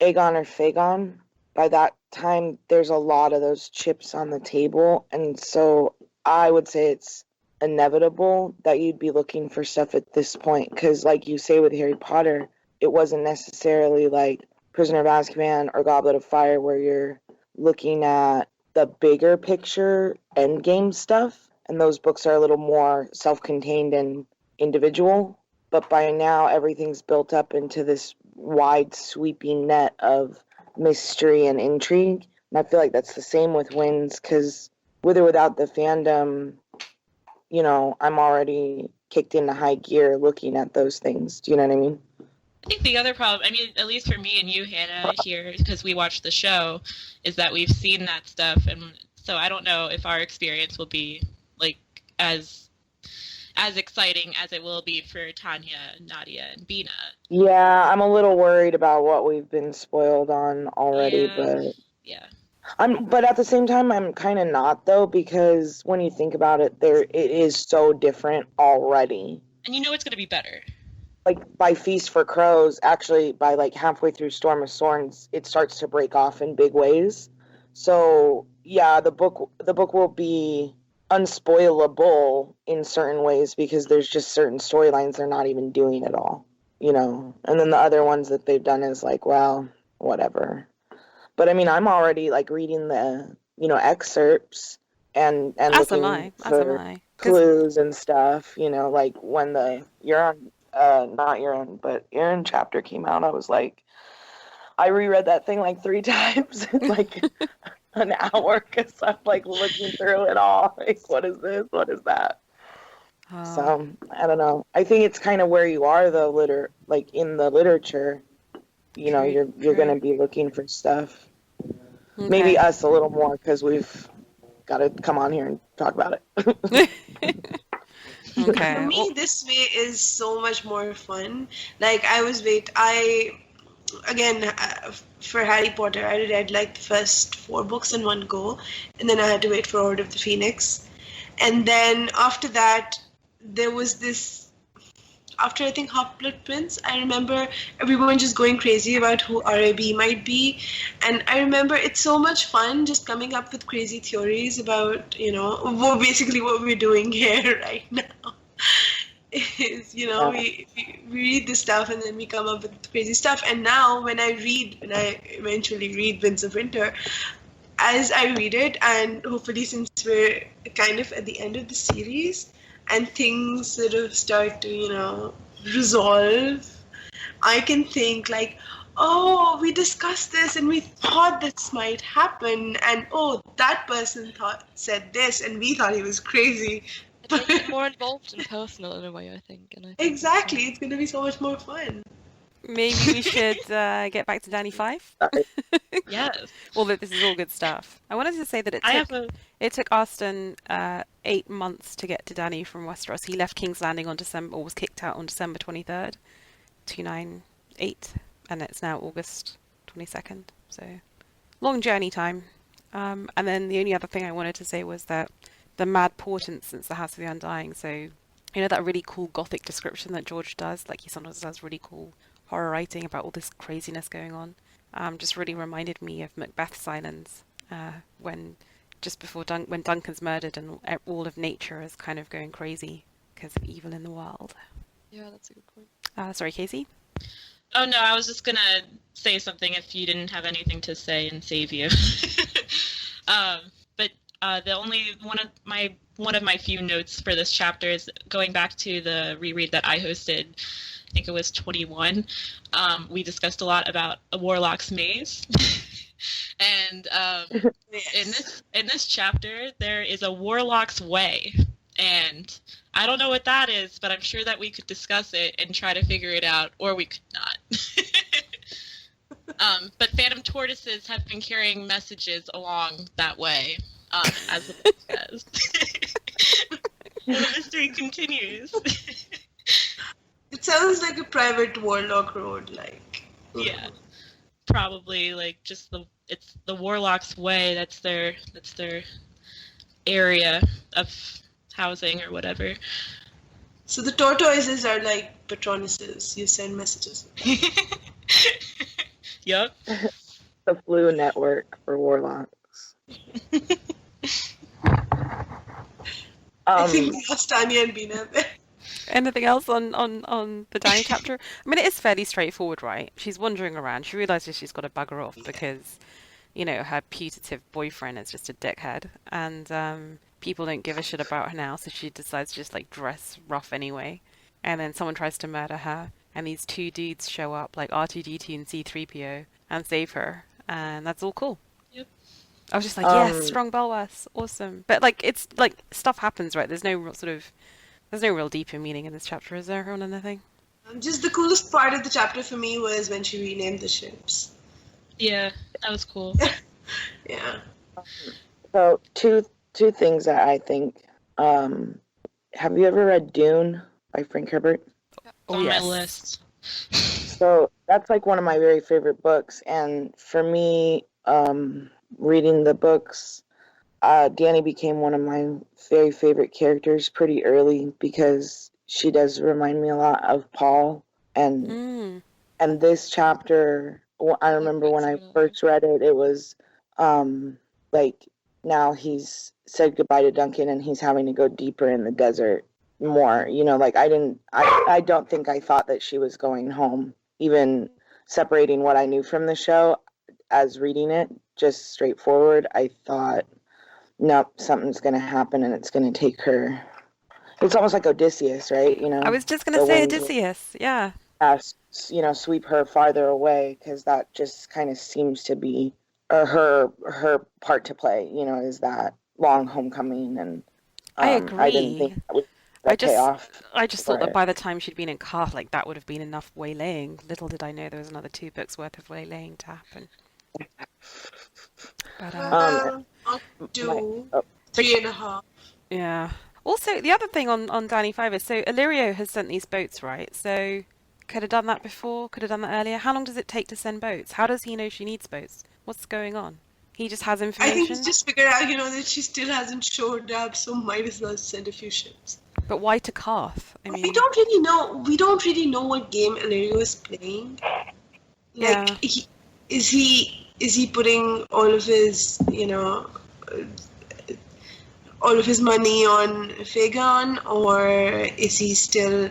S4: Aegon or Fagon, by that time there's a lot of those chips on the table, and so I would say it's inevitable that you'd be looking for stuff at this point, because like you say with Harry Potter, it wasn't necessarily like Prisoner of Azkaban or Goblet of Fire where you're looking at the bigger picture endgame stuff, and those books are a little more self-contained and individual. But by now everything's built up into this wide sweeping net of mystery and intrigue, and I feel like that's the same with Winds, because with or without the fandom, you know, I'm already kicked into high gear looking at those things. Do you know what I mean?
S3: I think the other problem, I mean, at least for me and you, Hannah, here, because we watched the show, is that we've seen that stuff, and so I don't know if our experience will be like as exciting as it will be for Tanja, Nadia, and Bina.
S4: Yeah, I'm a little worried about what we've been spoiled on already, but
S3: yeah.
S4: But at the same time, I'm kind of not though, because when you think about it, it is so different already.
S3: And you know it's going to be better.
S4: Like by Feast for Crows, actually by like halfway through Storm of Swords, it starts to break off in big ways. So yeah, the book will be unspoilable in certain ways because there's just certain storylines they're not even doing at all, you know. And then the other ones that they've done is like, well, whatever. But I mean, I'm already like reading the, you know, excerpts and looking for clues and stuff, you know, like when the not Euron, but Euron chapter came out, I was like, I reread that thing like 3 times in like an hour because I'm like looking through it all. Like, what is this? What is that? Oh. So I don't know. I think it's kind of where you are though, like in the literature. You know, you're going to be looking for stuff. Okay. Maybe us a little more because we've got to come on here and talk about it.
S1: Okay.
S5: For me, this way is so much more fun. Like for Harry Potter, I read like the first 4 books in one go, and then I had to wait for Order of the Phoenix. And then after that, there was this. After I think Half-Blood Prince, I remember everyone just going crazy about who RAB might be. And I remember it's so much fun just coming up with crazy theories about, you know, basically what we're doing here right now. is,
S4: Yeah.
S5: we read this stuff and then we come up with crazy stuff. And now when I eventually read Winds of Winter, as I read it, and hopefully since we're kind of at the end of the series and things sort of start to, resolve, I can think like, oh, we discussed this and we thought this might happen, and oh, that person said this and we thought he was crazy.
S2: It makes it more involved and personal in a way, I think. And I think
S5: Exactly, it's going to be so much more fun.
S1: Maybe we should get back to Dany 5.
S4: Sorry.
S3: Yes.
S1: Well, this is all good stuff. I wanted to say that it took Aston 8 months to get to Dany from Westeros. He left King's Landing or was kicked out on December 23rd, 298, and it's now August 22nd. So long journey time. And then the only other thing I wanted to say was that the mad portents since the House of the Undying. So that really cool Gothic description that George does. Like he sometimes does really cool horror writing about all this craziness going on. Just really reminded me of Macbeth's Scilens, when just before when Duncan's murdered and all of nature is kind of going crazy because of evil in the world.
S2: Yeah, that's a good point.
S1: Sorry, Casey?
S3: Oh no, I was just gonna say something if you didn't have anything to say and save you. But the only one of my few notes for this chapter is going back to the reread that I hosted. I think it was 21. We discussed a lot about a warlock's maze. And
S5: Yes.
S3: in this chapter there is a warlock's way, and I don't know what that is, but I'm sure that we could discuss it and try to figure it out, or we could not. But phantom tortoises have been carrying messages along that way, as the book says. And the mystery continues.
S5: It sounds like a private warlock road, like.
S3: Yeah, probably like just it's the warlock's way. That's their area of housing or whatever.
S5: So the tortoises are like patronuses. You send messages.
S3: Yup.
S4: The Blue Network for warlocks.
S5: I think we lost Tanja and Bina there.
S1: Anything else on the Dany chapter? I mean, it is fairly straightforward, right? She's wandering around. She realizes she's got to bugger off because, her putative boyfriend is just a dickhead. And people don't give a shit about her now, so she decides to just, dress rough anyway. And then someone tries to murder her. And these two dudes show up, like R2-D2 and C-3PO, and save her. And that's all cool.
S3: Yep.
S1: I was just like, yes, strong Belwas. Awesome. But, it's, stuff happens, right? There's no real deeper meaning in this chapter, is there, on anything?
S5: Just the coolest part of the chapter for me was when she renamed the ships.
S3: Yeah, that was cool.
S5: Yeah.
S4: So two things that I think. Have you ever read Dune by Frank Herbert?
S3: On my list.
S4: So that's one of my very favorite books, and for me, reading the books, Dany became one of my very favorite characters pretty early because she does remind me a lot of Paul, and this chapter, I remember when I first read it, it was now he's said goodbye to Duncan and he's having to go deeper in the desert more, I don't think I thought that she was going home, even separating what I knew from the show as reading it just straightforward. I thought, nope, something's going to happen and it's going to take her. It's almost like Odysseus, right?
S1: I was just going to say Odysseus, yeah.
S4: Sweep her farther away, because that just kind of seems to be her part to play, is that long homecoming. And
S1: I agree.
S4: I didn't think that would pay off.
S1: I just thought that by the time she'd been in Karth, that would have been enough waylaying. Little did I know there was another 2 books worth of waylaying to happen. But,
S5: I'll do 3.5.
S1: Yeah. Also, the other thing on Dany 5 is, so Illyrio has sent these boats, right? So, could have done that before, could have done that earlier. How long does it take to send boats? How does he know she needs boats? What's going on? He just has information?
S5: I think he's just figured out, that she still hasn't showed up, so might as well send a few ships.
S1: But why to Karth?
S5: We don't really know. We don't really know what game Illyrio is playing. Is he putting all of his, all of his money on Fagon, or is he still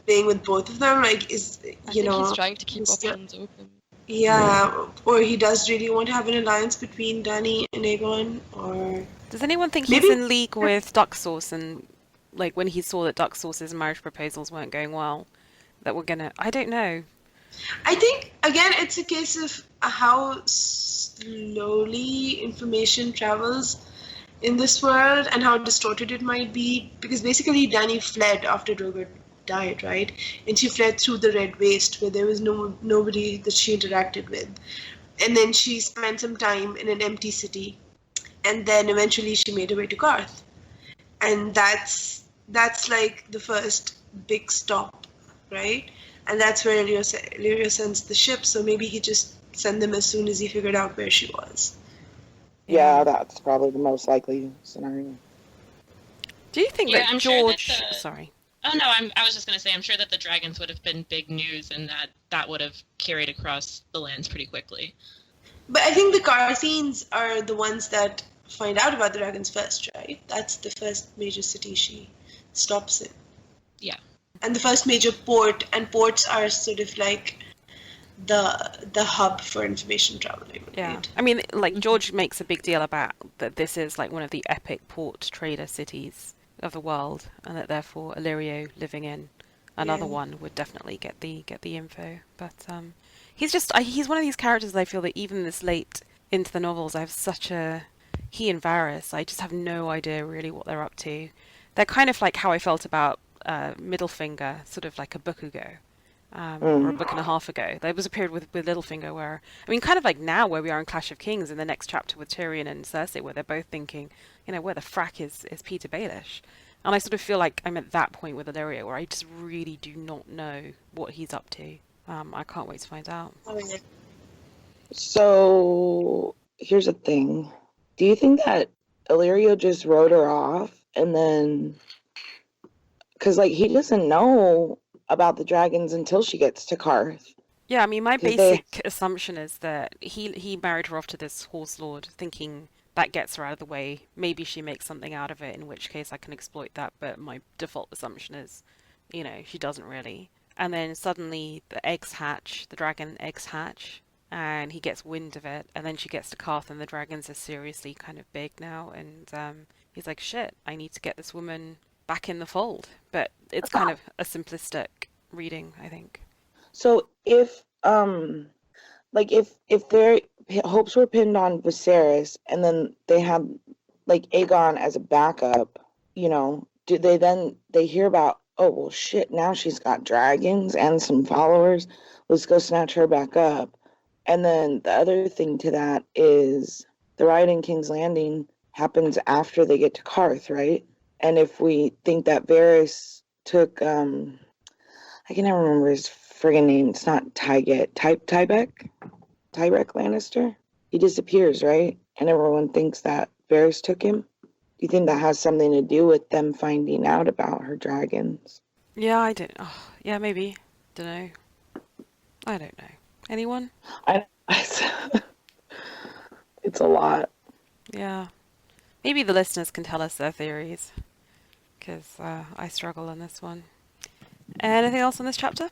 S5: playing with both of them? Like,
S2: I think he's trying to keep options open.
S5: Yeah, or he does really want to have an alliance between Dany and Aegon, or
S1: Does anyone think
S5: maybe
S1: he's in league with Duck Sauce and like when he saw that Duck Sauce's marriage proposals weren't going well, that we're gonna? I don't know.
S5: I think again it's a case of how slowly information travels in this world and how distorted it might be, because basically Dany fled after Drogon died, right? And she fled through the Red Waste where there was nobody that she interacted with. And then she spent some time in an empty city. And then eventually she made her way to Garth. And that's like the first big stop, right? And that's where Illyrio sends the ship, so maybe he just sent them as soon as he figured out where she was.
S4: Yeah, that's probably the most likely scenario.
S1: Do you think
S3: Yeah,
S1: that
S3: I'm sure that
S1: George?
S3: the-
S1: Sorry.
S3: Oh no, I was just gonna say I'm sure that the dragons would have been big news and that would have carried across the lands pretty quickly.
S5: But I think the Garthines are the ones that find out about the dragons first, right? That's the first major city she stops in.
S3: Yeah.
S5: And the first major port, and ports are sort of like the hub for information traveling.
S1: Yeah,
S5: Right?
S1: I mean, like George makes a big deal about that this is like one of the epic port trader cities of the world, and that therefore Illyrio living in another
S5: Yeah.
S1: one would definitely get the info. But he's one of these characters that I feel that even this late into the novels, I have such a he and Varys. I just have no idea really what they're up to. They're kind of like how I felt about Middlefinger, sort of like a book ago. Or a book and a half ago. There was a period with Littlefinger where, I mean, kind of like now where we are in Clash of Kings in the next chapter with Tyrion and Cersei, where they're both thinking, you know, where the frack is Peter Baelish? And I sort of feel like I'm at that point with Illyrio where I just really do not know what he's up to. I can't wait to find out.
S4: So here's the thing. Do you think that Illyrio just wrote her off and then... Because, like, he doesn't know about the dragons until she gets to Karth.
S1: Yeah, I mean, my
S4: 'Cause
S1: basic assumption is that he married her off to this horse lord, thinking that gets her out of the way. Maybe she makes something out of it, in which case I can exploit that. But my default assumption is, you know, she doesn't really. And then suddenly the eggs hatch, the dragon eggs hatch, and he gets wind of it. And then she gets to Karth, and the dragons are seriously kind of big now. And he's like, shit, I need to get this woman back in the fold. But it's kind of a simplistic reading, I think.
S4: So if if their hopes were pinned on Viserys and then they had like Aegon as a backup, you know, do they hear about, oh well shit, now she's got dragons and some followers, let's go snatch her back up. And then the other thing to that is the riot in King's Landing happens after they get to Karth, right? And if we think that Varys took I can never remember his friggin' name. It's not Tyget. Tybeck Lannister? He disappears, right? And everyone thinks that Varys took him. Do you think that has something to do with them finding out about her dragons?
S1: Yeah, I don't. Oh, yeah, maybe. Don't know. I don't know. Anyone?
S4: It's a lot.
S1: Yeah. Maybe the listeners can tell us their theories, because I struggle on this one. Anything else on this chapter?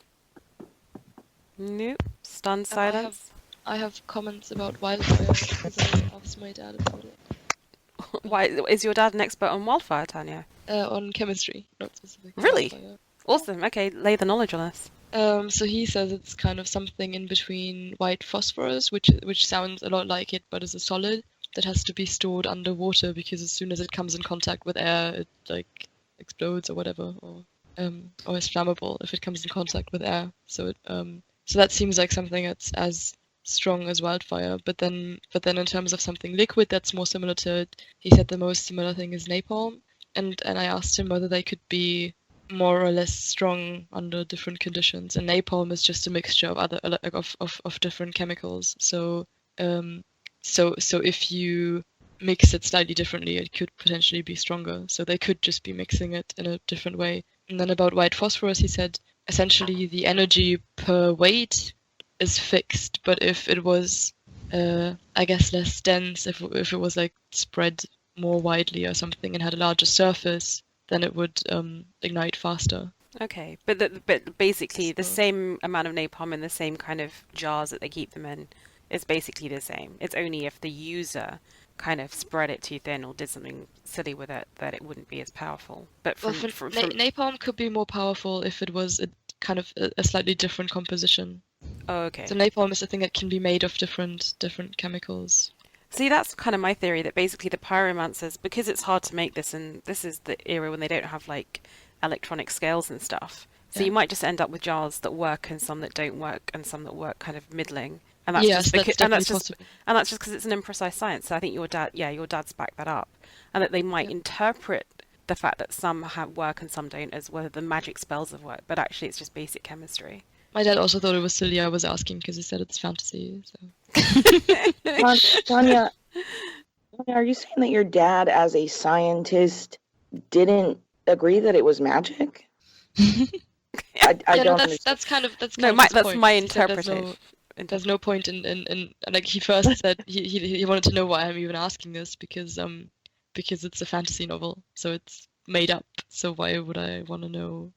S1: Nope. Stunned silence.
S2: I have comments about wildfire because I asked my dad about it.
S1: Why is your dad an expert on wildfire, Tanja?
S2: On chemistry, not specifically.
S1: Really?
S2: Wildfire.
S1: Awesome. Okay, lay the knowledge on us.
S2: So he says it's kind of something in between white phosphorus, which sounds a lot like it, but is a solid that has to be stored underwater because as soon as it comes in contact with air, it like explodes or whatever, or is flammable if it comes in contact with air. So that seems like something that's as strong as wildfire. But then in terms of something liquid that's more similar to it, he said the most similar thing is napalm. And I asked him whether they could be more or less strong under different conditions. And napalm is just a mixture of other of different chemicals. So if you mix it slightly differently, it could potentially be stronger. So they could just be mixing it in a different way. And then about white phosphorus, he said essentially the energy per weight is fixed, but if it was, I guess, less dense, if it was like spread more widely or something and had a larger surface, then it would ignite faster.
S1: Okay, but basically the
S2: So-
S1: same amount of napalm in the same kind of jars that they keep them in is basically the same. It's only if the user kind of spread it too thin or did something silly with it that it wouldn't be as powerful. But
S2: Well,
S1: from
S2: napalm could be more powerful if it was a kind of a slightly different composition.
S1: oh, okay.
S2: So napalm is a thing that can be made of different chemicals.
S1: See, that's kind of my theory that basically the pyromancers, because it's hard to make this, and this is the era when they don't have like electronic scales and stuff. So
S2: Yeah.
S1: you might just end up with jars that work and some that don't work and some that work kind of middling. And that's
S2: Yes,
S1: just
S2: that's
S1: because, and that's
S2: definitely
S1: just
S2: possible.
S1: and that's just because it's an imprecise science. So I think your dad's backed that up, and that they might
S2: Yeah.
S1: interpret the fact that some have work and some don't as whether the magic spells have worked, but actually it's just basic chemistry.
S2: My dad also thought it was silly I was asking because he said it's fantasy. So
S4: Tanya, are you saying that your dad, as a scientist, didn't agree that it was magic? I
S2: yeah, no,
S4: don't
S2: that's
S4: understand.
S2: that's
S1: No,
S2: kind of
S1: my,
S2: his
S1: that's
S2: point.
S1: my
S2: He said
S1: interpretation.
S2: there's no point in like he first said he wanted to know why I'm even asking this because it's a fantasy novel, so it's made up. So why would I want to know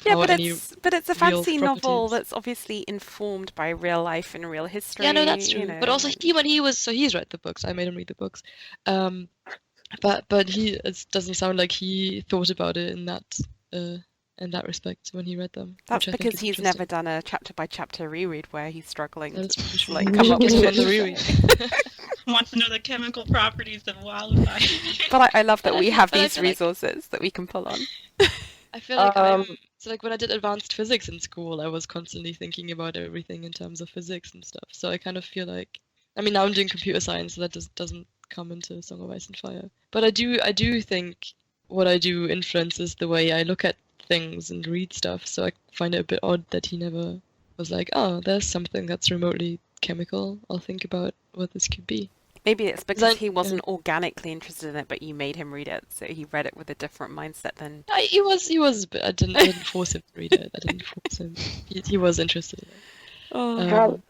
S1: Yeah,
S2: how any
S1: but it's a
S2: real
S1: fantasy novel
S2: properties?
S1: that's obviously informed by real life and real history.
S2: Yeah, no, that's true.
S1: You know,
S2: But also
S1: like-
S2: he's read the books. I made him read the books. But it doesn't sound like he thought about it in that respect when he read them.
S1: that's
S2: which I think
S1: because
S2: is
S1: he's
S2: interesting.
S1: never done a chapter by chapter reread where he's struggling
S2: That's
S1: to
S2: pretty true.
S1: like come up with
S2: Just on
S1: shit.
S2: the reread.
S3: Wants to know the chemical properties of wildfire.
S1: But I love that we have
S2: But I
S1: these
S2: feel like-
S1: resources that we can pull on.
S2: I feel like
S4: Um,
S2: so like when I did advanced physics in school, I was constantly thinking about everything in terms of physics and stuff. So I kind of feel like, I mean, now I'm doing computer science, so that doesn't come into Song of Ice and Fire. But I do think what I do influences the way I look at things and read stuff. So I find it a bit odd that he never was like, oh, there's something that's remotely chemical. I'll think about what this could be.
S1: Maybe it's because
S2: I-
S1: he wasn't organically interested in it, but you made him read it, so he read it with a different mindset than.
S2: He was, but I didn't force him to read it. I didn't force him. He was interested in it.
S1: Oh,
S4: How-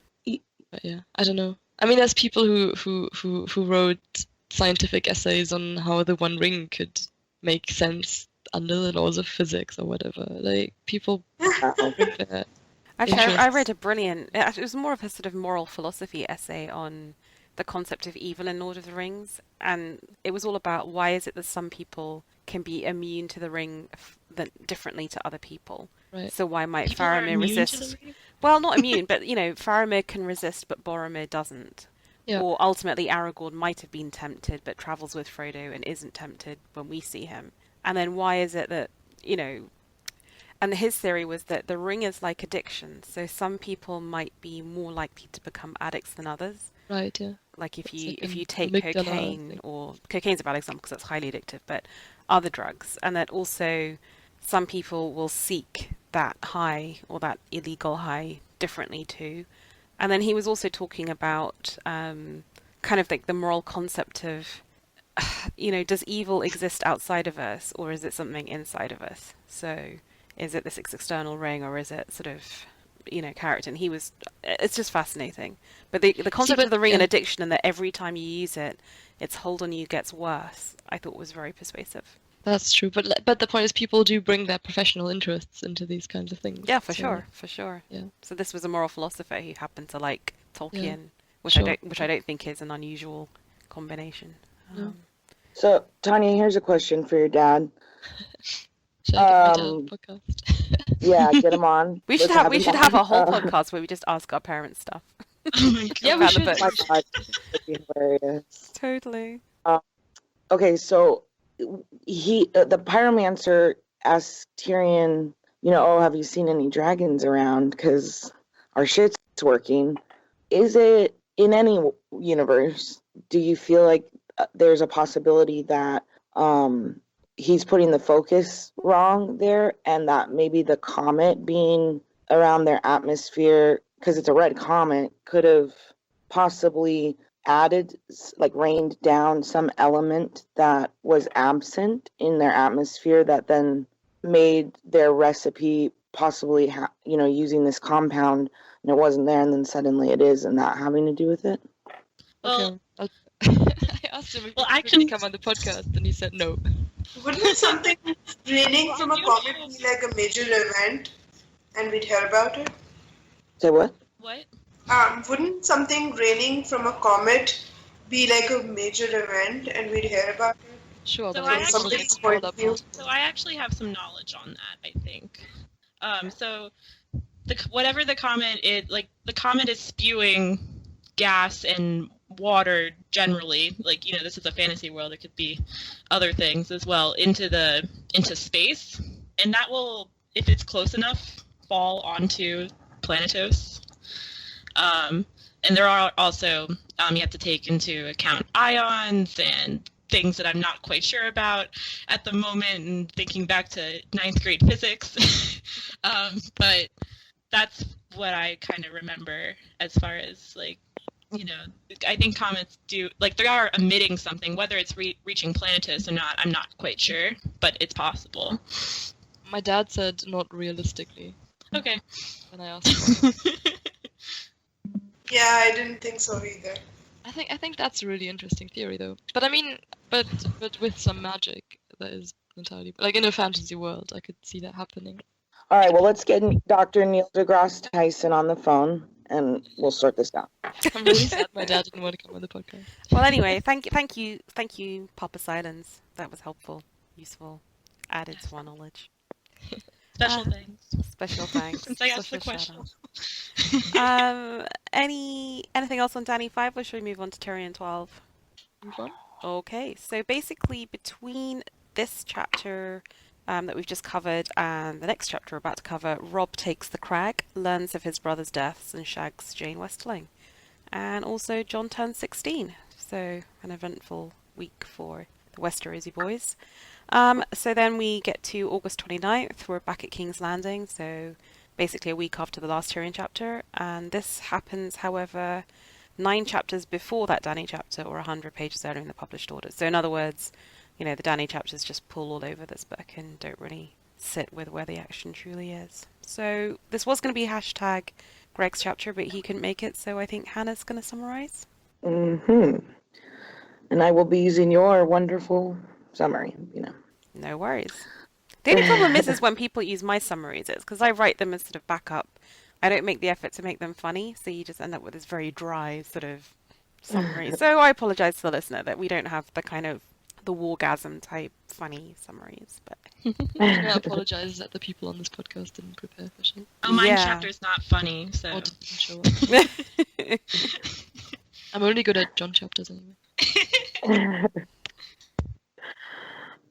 S2: But yeah, I don't know. I mean, there's people who wrote scientific essays on how the One Ring could make sense under the laws of physics or whatever. Like people bring their
S1: actually, I
S2: interests.
S1: read a brilliant. It was more of a sort of moral philosophy essay on the concept of evil in Lord of the Rings, and it was all about why is it that some people can be immune to the ring differently to other people.
S2: Right.
S1: So why might
S3: People are
S1: Faramir
S3: immune to
S1: resist?
S3: the ring?
S1: Well, not immune, but Faramir can resist, but Boromir doesn't.
S2: Yeah.
S1: Or ultimately, Aragorn might have been tempted, but travels with Frodo and isn't tempted when we see him. And then why is it that And his theory was that the ring is like addiction, so some people might be more likely to become addicts than others.
S2: Right, yeah.
S1: Like if
S2: It's
S1: you
S2: like
S1: if
S2: an
S1: you take
S2: amygdala
S1: cocaine,
S2: thing.
S1: or cocaine's a bad example because that's highly addictive, but other drugs, and that also some people will seek that high or that illegal high differently too. And then he was also talking about kind of like the moral concept of, does evil exist outside of us or is it something inside of us? So is it this external ring or is it sort of, character? And it's just fascinating. But the concept of the ring and addiction, and that every time you use it, its hold on you gets worse, I thought was very persuasive.
S2: That's true. But the point is people do bring their professional interests into these kinds of things.
S1: Yeah, for
S2: So,
S1: sure.
S2: Yeah.
S1: So this was a moral philosopher who happened to like Tolkien,
S2: Yeah,
S1: which
S2: sure.
S1: I don't think is an unusual combination.
S2: No.
S4: So, Tanya, here's a question for your dad.
S2: Should I get my dad on the podcast?
S4: Yeah, get him on.
S1: We should
S4: Let's
S1: have
S4: him
S1: a
S4: on.
S1: whole podcast where we just ask our parents stuff.
S3: Oh my god.
S2: Yeah, we
S1: About the
S2: should.
S1: book.
S4: Oh my God, that'd be hilarious.
S1: Totally.
S4: Okay, so the pyromancer asked Tyrion, oh, have you seen any dragons around? Because our shit's working. Is it in any universe? Do you feel like there's a possibility that he's putting the focus wrong there, and that maybe the comet being around their atmosphere, because it's a red comet, could have possibly added, like rained down some element that was absent in their atmosphere that then made their recipe possibly, using this compound, and it wasn't there, and then suddenly it is, and that having to do with it?
S3: Well,
S2: Okay. asked him if
S3: Well,
S2: he could
S3: actually-
S2: come on the podcast, and he said no.
S5: Wouldn't something raining from a
S3: You
S5: comet
S3: know-
S5: be like a major event and we'd hear about it?
S4: Say what?
S3: What?
S5: Wouldn't something raining from a comet be like a major event and we'd hear about it?
S2: Sure,
S3: So
S2: but
S3: I
S2: it's
S3: actually-
S2: something spoiled up.
S3: So I actually have some knowledge on that, I think. So whatever the comet is, like the comet is spewing gas and water generally, like, you know, this is a fantasy world, it could be other things as well, into space, and that will, if it's close enough, fall onto Planetos. And there are also, you have to take into account ions and things that I'm not quite sure about at the moment, and thinking back to 9th grade physics. But that's what I kind of remember as far as, like, you know, I think comets do, like, they are emitting something. Whether it's reaching Planetos or not, I'm not quite sure, but it's possible.
S2: My dad said not realistically
S3: Okay.
S2: when I asked him.
S5: Yeah, I didn't think so either.
S2: I think that's a really interesting theory, though. But I mean, but with some magic, that is entirely like in a fantasy world, I could see that happening.
S4: All right, well, let's get Dr. Neil deGrasse Tyson on the phone, and we'll sort this out.
S2: I'm really sad my dad didn't want to come on the podcast.
S1: Well, anyway, thank you, Papa Scilens. That was helpful, useful, added to our knowledge.
S3: Special thanks.
S1: Special thanks.
S3: Since I asked the
S1: Special
S3: question.
S1: shout-out. Anything else on Dany 5, or should we move on to Tyrion 12?
S2: Move on.
S1: Okay, so basically between this chapter that we've just covered and the next chapter we're about to cover, Robb takes the crag, learns of his brother's deaths, and shags Jeyne Westerling. And also Jon turns 16, so an eventful week for the Westerosi boys. So then we get to August 29th, we're back at King's Landing, so basically a week after the last Tyrion chapter, and this happens, however, 9 chapters before that Dany chapter, or 100 pages earlier in the published order. So in other words, you know, the Dany chapters just pull all over this book and don't really sit with where the action truly is. So this was going to be hashtag Greg's chapter, but he couldn't make it, so I think Hannah's going to summarize.
S4: And I will be using your wonderful summary, you know.
S1: No worries. The only problem is when people use my summaries, it's because I write them as sort of backup. I don't make the effort to make them funny, so you just end up with this very dry sort of summary. So I apologise to the listener that we don't have the kind of the wargasm type funny summaries, but
S2: I apologize that the people on this podcast didn't prepare for shit.
S3: Oh, my
S1: Yeah.
S3: chapter's not funny, so.
S2: Or didn't show up. I'm only good at John chapters anyway.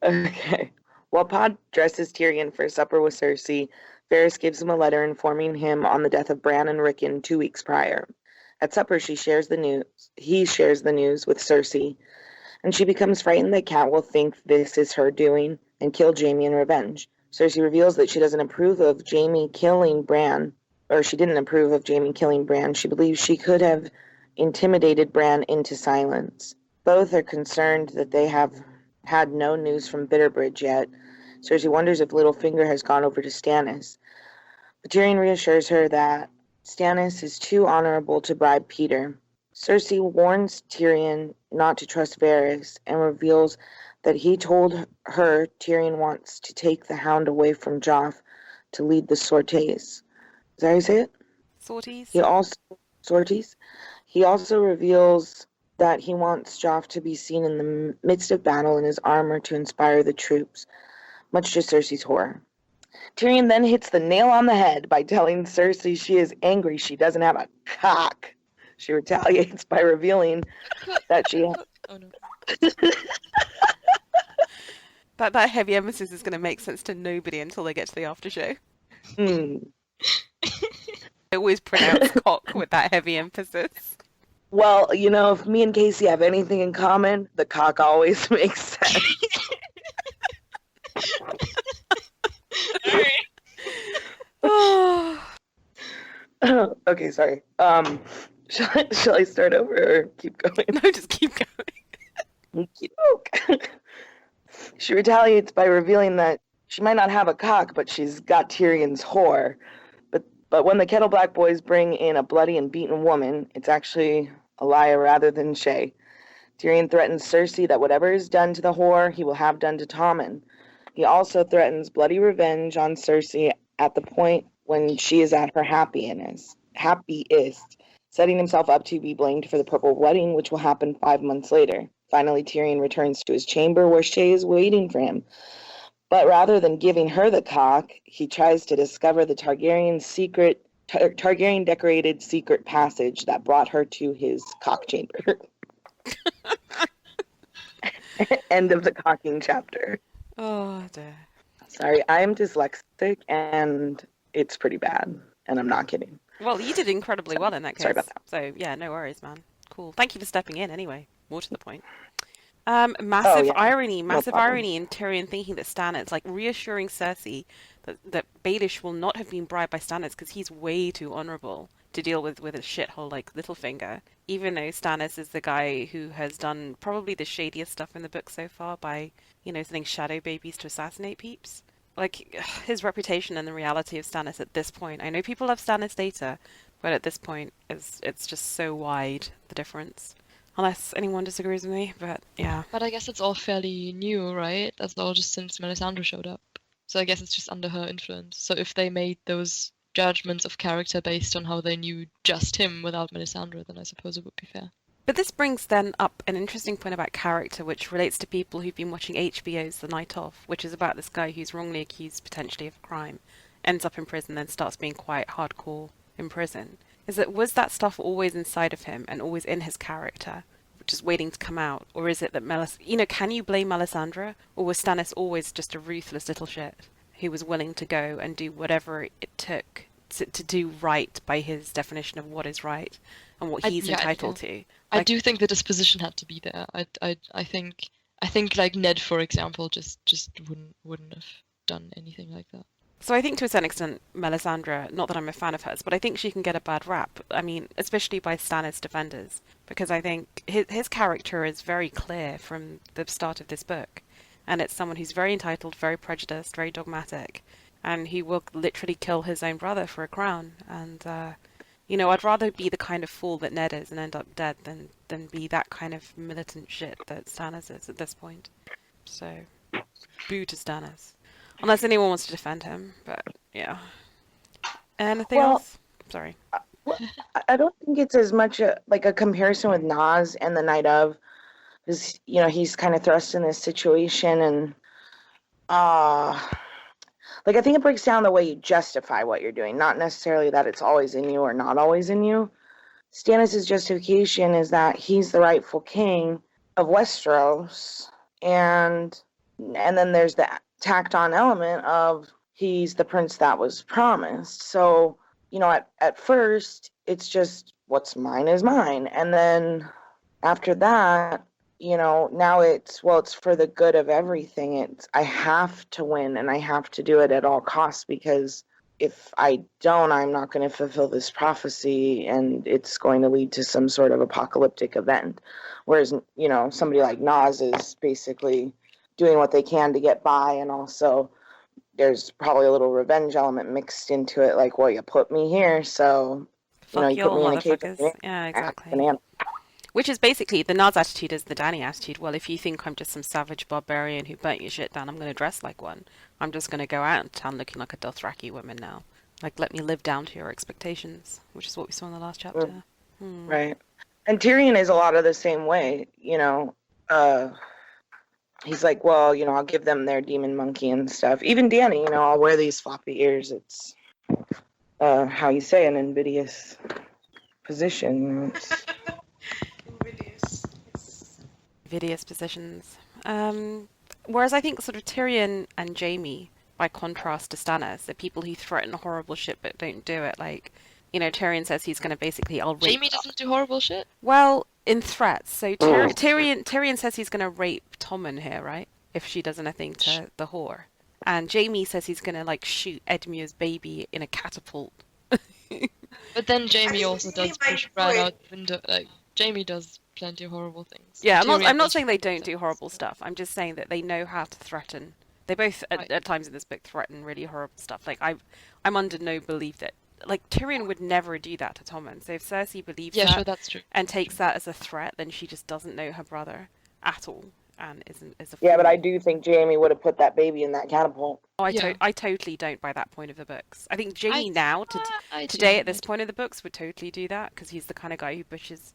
S4: Okay. While Pod dresses Tyrion for supper with Cersei, Varys gives him a letter informing him on the death of Bran and Rickon 2 weeks prior. At supper, he shares the news with Cersei, and she becomes frightened that Cat will think this is her doing and kill Jaime in revenge. Cersei reveals that she doesn't approve of Jaime killing Bran, or she didn't approve of Jaime killing Bran. She believes she could have intimidated Bran into silence. Both are concerned that they have had no news from Bitterbridge yet. Cersei wonders if Littlefinger has gone over to Stannis. But Tyrion reassures her that Stannis is too honorable to bribe Peter. Cersei warns Tyrion not to trust Varys and reveals that he told her Tyrion wants to take the Hound away from Joff to lead the sorties. Is that how you say it?
S1: sorties.
S4: He also reveals that he wants Joff to be seen in the midst of battle in his armor to inspire the troops, much to Cersei's horror. Tyrion then hits the nail on the head by telling Cersei she is angry she doesn't have a cock. She retaliates by revealing that she...
S2: Oh no.
S1: That heavy emphasis is going to make sense to nobody until they get to the after show.
S4: Hmm.
S1: I always pronounce cock with that heavy emphasis.
S4: Well, you know, if me and Casey have anything in common, the cock always makes sense.
S3: Alright.
S1: Oh,
S4: Okay, sorry. Shall I start over or keep going?
S1: no, just keep going.
S4: Okey-doke. She retaliates by revealing that she might not have a cock, but she's got Tyrion's whore. But when the Kettle Black boys bring in a bloody and beaten woman, it's actually Elia rather than Shay. Tyrion threatens Cersei that whatever is done to the whore, he will have done to Tommen. He also threatens bloody revenge on Cersei at the point when she is at her happiest, setting himself up to be blamed for the purple wedding, which will happen 5 months later. Finally, Tyrion returns to his chamber where Shae is waiting for him. But rather than giving her the cock, he tries to discover the Targaryen-decorated secret passage that brought her to his cock chamber. End of the cocking chapter.
S1: Oh dear.
S4: Sorry, I'm dyslexic and it's pretty bad. And I'm not kidding.
S1: Well, you did incredibly well in that case.
S4: Sorry about that.
S1: So yeah, no worries, man. Cool. Thank you for stepping in anyway. More to the point. Massive irony in Tyrion thinking that Stannis, like reassuring Cersei that Baelish will not have been bribed by Stannis because he's way too honourable to deal with a shithole like Littlefinger, even though Stannis is the guy who has done probably the shadiest stuff in the book so far by, sending shadow babies to assassinate peeps. Like, his reputation and the reality of Stannis at this point. I know people love Stannis data, but at this point, it's just so wide, the difference. Unless anyone disagrees with me, but yeah.
S2: But I guess it's all fairly new, right? That's all just since Melisandre showed up. So I guess it's just under her influence. So if they made those judgments of character based on how they knew just him without Melisandre, then I suppose it would be fair.
S1: But this brings then up an interesting point about character, which relates to people who've been watching HBO's The Night Of, which is about this guy who's wrongly accused potentially of a crime, ends up in prison, then starts being quite hardcore in prison. Was that stuff always inside of him and always in his character, just waiting to come out? Or is it that can you blame Melisandre? Or was Stannis always just a ruthless little shit who was willing to go and do whatever it took to do right by his definition of what is right and what he's entitled to?
S2: I do think the disposition had to be there. I think like Ned, for example, just wouldn't have done anything like that.
S1: So I think to a certain extent, Melisandre, not that I'm a fan of hers, but I think she can get a bad rap. I mean, especially by Stannis defenders, because I think his character is very clear from the start of this book. And it's someone who's very entitled, very prejudiced, very dogmatic, and he will literally kill his own brother for a crown. And, I'd rather be the kind of fool that Ned is and end up dead than be that kind of militant shit that Stannis is at this point. So, boo to Stannis. Unless anyone wants to defend him, but yeah. Anything else? Sorry.
S4: I don't think it's as much a comparison with Nas and The Night Of, because he's kind of thrust in this situation, and I think it breaks down the way you justify what you're doing, not necessarily that it's always in you or not always in you. Stannis' justification is that he's the rightful king of Westeros, and then there's the tacked on element of he's the prince that was promised. So, at first it's just what's mine is mine. And then after that, now it's for the good of everything. I have to win and I have to do it at all costs, because if I don't, I'm not going to fulfill this prophecy and it's going to lead to some sort of apocalyptic event. Whereas, somebody like Nas is basically doing what they can to get by, and also there's probably a little revenge element mixed into it, like, well, you put me here, so
S1: you put me in a cage. Yeah, exactly. Which is basically the Nas attitude is the Dany attitude. Well, if you think I'm just some savage barbarian who burnt your shit down, I'm going to dress like one. I'm just going to go out in town looking like a Dothraki woman now. Like, let me live down to your expectations, which is what we saw in the last chapter.
S4: Right. And Tyrion is a lot of the same way, he's like, well, I'll give them their demon monkey and stuff. Even Dany, I'll wear these floppy ears. It's, how you say, an invidious position.
S1: Invidious positions. Whereas I think sort of Tyrion and Jaime, by contrast to Stannis, are people who threaten horrible shit but don't do it. Like, Tyrion says he's going to basically, I'll rape...
S2: Jaime doesn't do horrible shit?
S1: Well, in threats. So Tyrion says he's going to rape Tommen here, right? If she does anything to the whore. And Jaime says he's going to, shoot Edmure's baby in a catapult.
S2: But then Jaime also does push Bran out the window. Jaime does plenty of horrible things.
S1: Yeah, I'm not saying they don't do horrible stuff. I'm just saying that they know how to threaten. They both, at times in this book, threaten really horrible stuff. I'm under no belief that like Tyrion would never do that to Tommen. So if Cersei believes
S2: Yeah,
S1: that
S2: sure, that's true.
S1: and takes that as a threat, then she just doesn't know her brother at all and is a
S4: Yeah, but
S1: fool.
S4: I do think Jaime would have put that baby in that catapult.
S1: Oh,
S2: Yeah.
S1: I totally don't by that point of the books. I think Jaime now,
S2: I do,
S1: today at
S2: I
S1: this
S2: do.
S1: point of the books, would totally do that because he's the kind of guy who pushes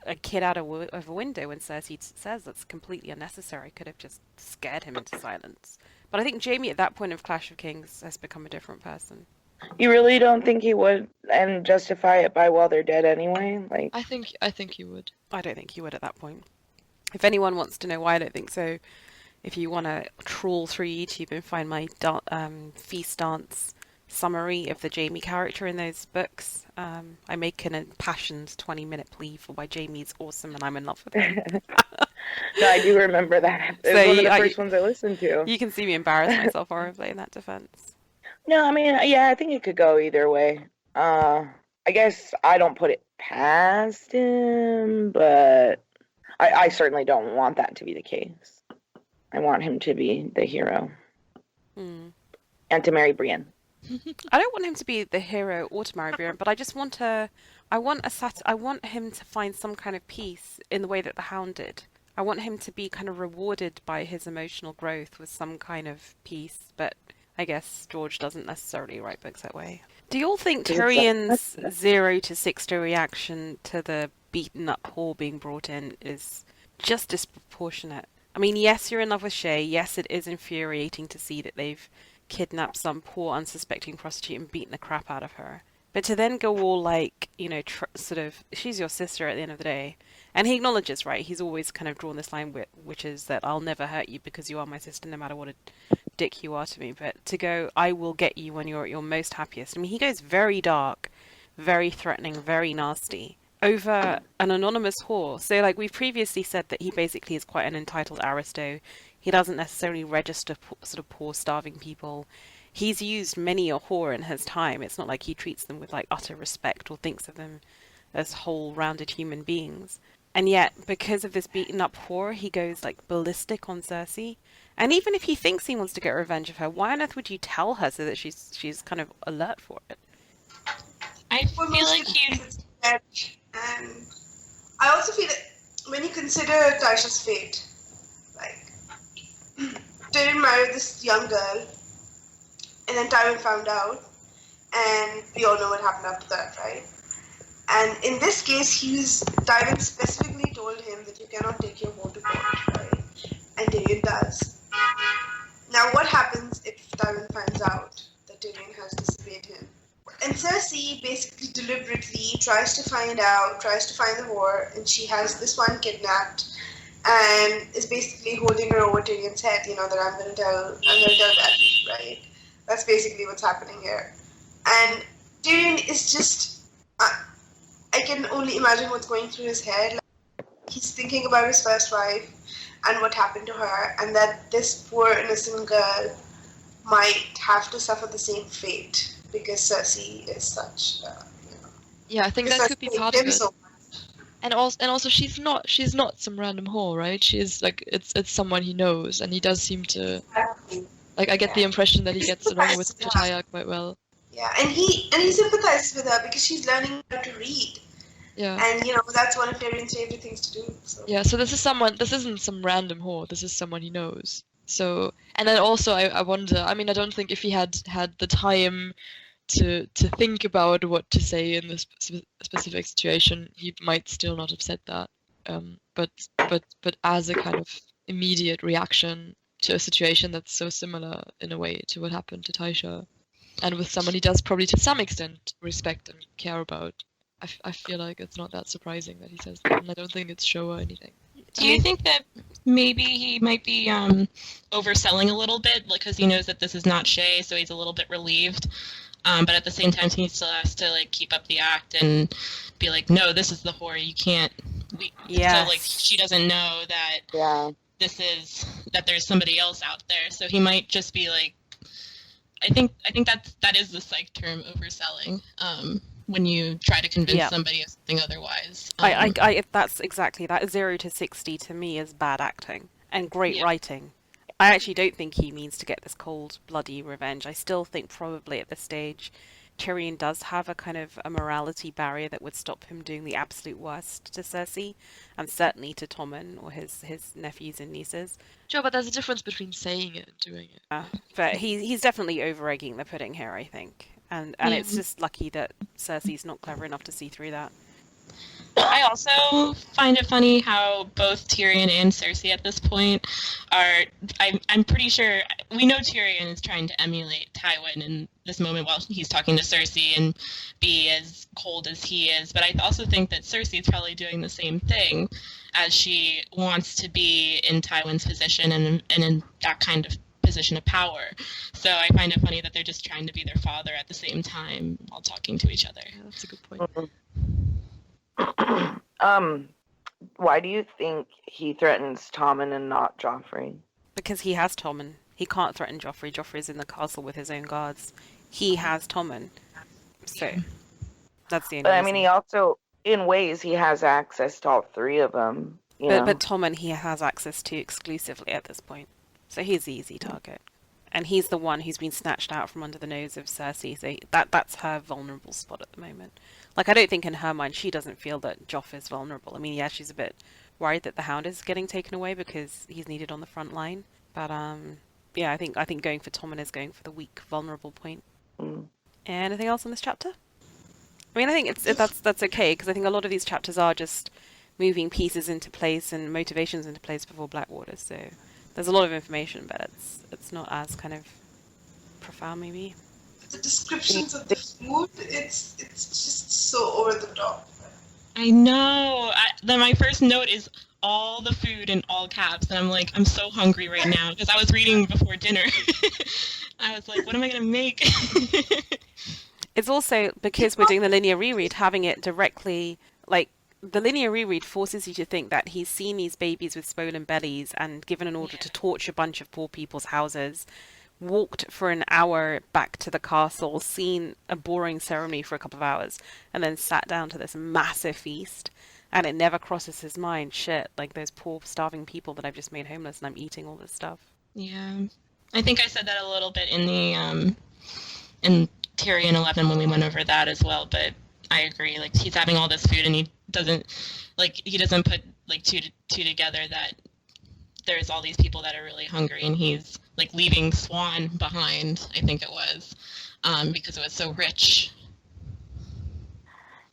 S1: a kid out of a window when Cersei says that's completely unnecessary. Could have just scared him into silence. But I think Jaime at that point of Clash of Kings has become a different person.
S4: You really don't think he would, and justify it by while they're dead anyway? Like,
S2: I think you would.
S1: I don't think he would at that point. If anyone wants to know why I don't think so, if you want to trawl through YouTube and find my feast dance summary of the Jaime character in those books, I make an impassioned 20-minute plea for why Jaime's awesome and I'm in love with him.
S4: no, I do remember that. It was
S1: So
S4: one of the first ones I listened to.
S1: You can see me embarrass myself horribly in that defense.
S4: No, I mean, yeah, I think it could go either way. I guess I don't put it past him, but I certainly don't want that to be the case. I want him to be the hero. And to marry Brienne.
S1: I don't want him to be the hero or to marry Bran, but I just want I want him to find some kind of peace in the way that the Hound did. I want him to be kind of rewarded by his emotional growth with some kind of peace, but I guess George doesn't necessarily write books that way. Do you all think Tyrion's 0 to 60 reaction to the beaten up whore being brought in is just disproportionate? I mean, yes, you're in love with Shay. Yes, it is infuriating to see that they've kidnapped some poor unsuspecting prostitute and beaten the crap out of her. But to then go all like, sort of, she's your sister at the end of the day. And he acknowledges, right, he's always kind of drawn this line, which is that I'll never hurt you because you are my sister no matter what a dick you are to me. But to go, I will get you when you're at your most happiest. I mean, he goes very dark, very threatening, very nasty over an anonymous whore. So, like, we've previously said that he basically is quite an entitled aristo. He doesn't necessarily register sort of poor, starving people. He's used many a whore in his time. It's not like he treats them with, like, utter respect or thinks of them as whole-rounded human beings. And yet, because of this beaten-up whore, he goes, like, ballistic on Cersei. And even if he thinks he wants to get revenge of her, why on earth would you tell her so that she's kind of alert for it?
S3: I feel like he's...
S5: And I also feel that when you consider Tasha's fate, like, Tyrion married this young girl, and then Tyrion found out, and we all know what happened after that, right? And in this case, Tyrion specifically told him that you cannot take your whore to court, right? And Tyrion does. Now, what happens if Tyrion finds out that Tyrion has disobeyed him? And Cersei basically deliberately tries to find the whore, and she has this one kidnapped, and is basically holding her over Tyrion's head, that I'm gonna tell that, right? That's basically what's happening here. And Tyrion is just, I can only imagine what's going through his head. Like, he's thinking about his first wife and what happened to her, and that this poor innocent girl might have to suffer the same fate because Cersei is such,
S2: Yeah, I think that could be part of it. So and also, she's not some random whore, right? She's like it's someone he knows, and he does seem to like. I get the impression that he gets along with Tanja quite well.
S5: Yeah, and he sympathizes with her because she's learning how to read.
S2: Yeah.
S5: And that's one of Tyrion's favorite things to do. So.
S2: Yeah, so this isn't some random whore. This is someone he knows. So, and then also I wonder. I mean, I don't think if he had the time to think about what to say in this specific situation, he might still not have said that. But as a kind of immediate reaction to a situation that's so similar in a way to what happened to Tysha, and with someone he does probably to some extent respect and care about, I feel like it's not that surprising that he says that, and I don't think it's show or anything.
S3: Do you think that maybe he might be overselling a little bit, because he knows that this is not Shay, so he's a little bit relieved? But at the same time, he still has to like keep up the act and be like, no, this is the whore. You can't.
S1: Yes.
S3: So like she doesn't know that that there's somebody else out there. So he might just be like, I think that is the psych term, overselling. When you try to convince somebody of something otherwise.
S1: That's exactly that. 0 to 60 to me is bad acting and great writing. I actually don't think he means to get this cold, bloody revenge. I still think probably at this stage Tyrion does have a kind of a morality barrier that would stop him doing the absolute worst to Cersei, and certainly to Tommen or his nephews and nieces.
S2: Sure, but there's a difference between saying it and doing it.
S1: But he's definitely over-egging the pudding here, I think. And it's just lucky that Cersei's not clever enough to see through that.
S3: I also find it funny how both Tyrion and Cersei at this point are. I'm pretty sure we know Tyrion is trying to emulate Tywin in this moment while he's talking to Cersei and be as cold as he is. But I also think that Cersei is probably doing the same thing, as she wants to be in Tywin's position and in that kind of position of power. So I find it funny that they're just trying to be their father at the same time while talking to each other.
S2: Yeah, that's a good point.
S4: Why do you think he threatens Tommen and not Joffrey?
S1: Because he has Tommen. He can't threaten Joffrey. Joffrey's in the castle with his own guards. He has Tommen. So, that's the only
S4: But I
S1: reason.
S4: mean, he also, in ways, he has access to all three of them.
S1: But Tommen he has access to exclusively at this point. So he's the easy target. And he's the one who's been snatched out from under the nose of Cersei. So that's her vulnerable spot at the moment. Like, I don't think in her mind she doesn't feel that Joff is vulnerable. I mean, yeah, she's a bit worried that the Hound is getting taken away because he's needed on the front line. But yeah, I think going for Tommen is going for the weak, vulnerable point. Anything else on this chapter? I mean, I think that's okay, because I think a lot of these chapters are just moving pieces into place and motivations into place before Blackwater. So there's a lot of information, but it's not as kind of profound, maybe.
S5: The descriptions of the food, it's just so over the top.
S3: I know. Then my first note is all the food in all caps, and I'm like, I'm so hungry right now because I was reading before dinner. I was like, what am I gonna make?
S1: It's also because we're doing the linear reread, having it directly, like, the linear reread forces you to think that he's seen these babies with swollen bellies and given an order to torch a bunch of poor people's houses, walked for an hour back to the castle, seen a boring ceremony for a couple of hours, and then sat down to this massive feast. And it never crosses his mind, shit, like those poor starving people that I've just made homeless and I'm eating all this stuff.
S3: Yeah. I think I said that a little bit in the in Tyrion 11 when we went over that as well, but I agree. Like, he's having all this food and he doesn't put like two together that there's all these people that are really hungry, and he's like leaving Swan behind, I think it was, because it was so rich.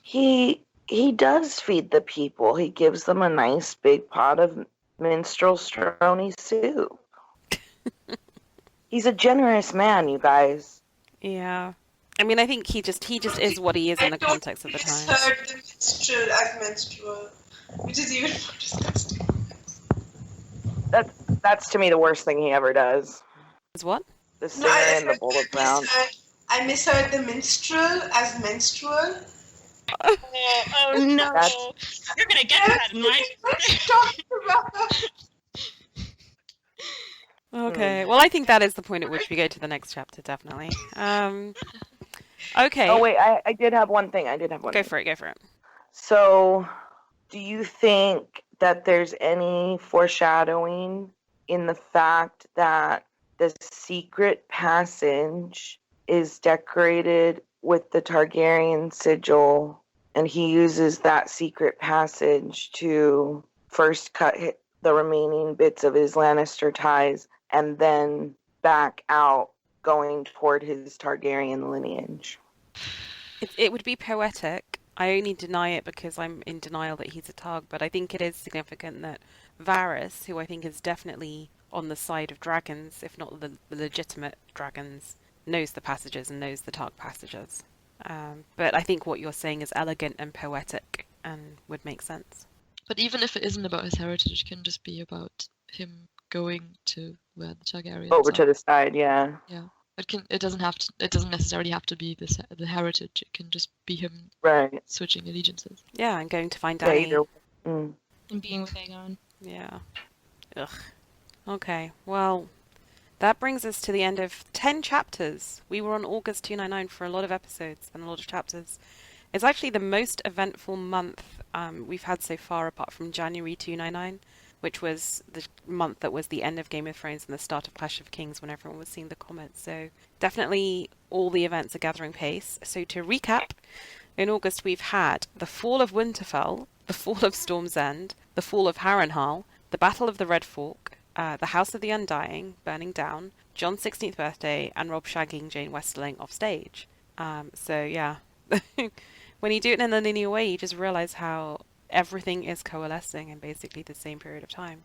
S4: He does feed the people. He gives them a nice big pot of minstrel-stroni soup. He's a generous man, you guys.
S1: Yeah. I mean, I think he just is what he is in the context of the time.
S5: I heard the minstrel as menstrual, which is even more disgusting.
S4: That's to me the worst thing he ever does.
S1: Is what?
S4: The singer and the bowl of brown.
S5: I misheard the minstrel as menstrual.
S3: Oh no! You're gonna get that in my.
S1: Okay. Well, I think that is the point at which we go to the next chapter, definitely. Okay.
S4: Oh wait, I did have one thing.
S1: Go for it.
S4: So, do you think that there's any foreshadowing in the fact that the secret passage is decorated with the Targaryen sigil, and he uses that secret passage to first cut the remaining bits of his Lannister ties and then back out going toward his Targaryen lineage?
S1: It would be poetic. I only deny it because I'm in denial that he's a Targ, but I think it is significant that Varys, who I think is definitely on the side of dragons, if not the legitimate dragons, knows the passages and knows the Targ passages. But I think what you're saying is elegant and poetic and would make sense.
S2: But even if it isn't about his heritage, it can just be about him going to where the Targaryens
S4: Over
S2: are.
S4: to the side, yeah.
S2: Yeah. It doesn't necessarily have to be the heritage. It can just be him
S4: Right.
S2: switching allegiances.
S1: Yeah, and going to find
S4: Yeah,
S1: Dany.
S3: And being with Aegon.
S1: Yeah. Ugh. Okay, well, that brings us to the end of 10 chapters. We were on August 299 for a lot of episodes and a lot of chapters. It's actually the most eventful month we've had so far, apart from January 299. which was the month that was the end of Game of Thrones and the start of Clash of Kings when everyone was seeing the comments. So definitely all the events are gathering pace. So to recap, in August we've had the fall of Winterfell, the fall of Storm's End, the fall of Harrenhal, the Battle of the Red Fork, the House of the Undying burning down, Jon's 16th birthday, and Robb shagging Jeyne Westerling off stage. So yeah, when you do it in a linear way, you just realize how everything is coalescing in basically the same period of time.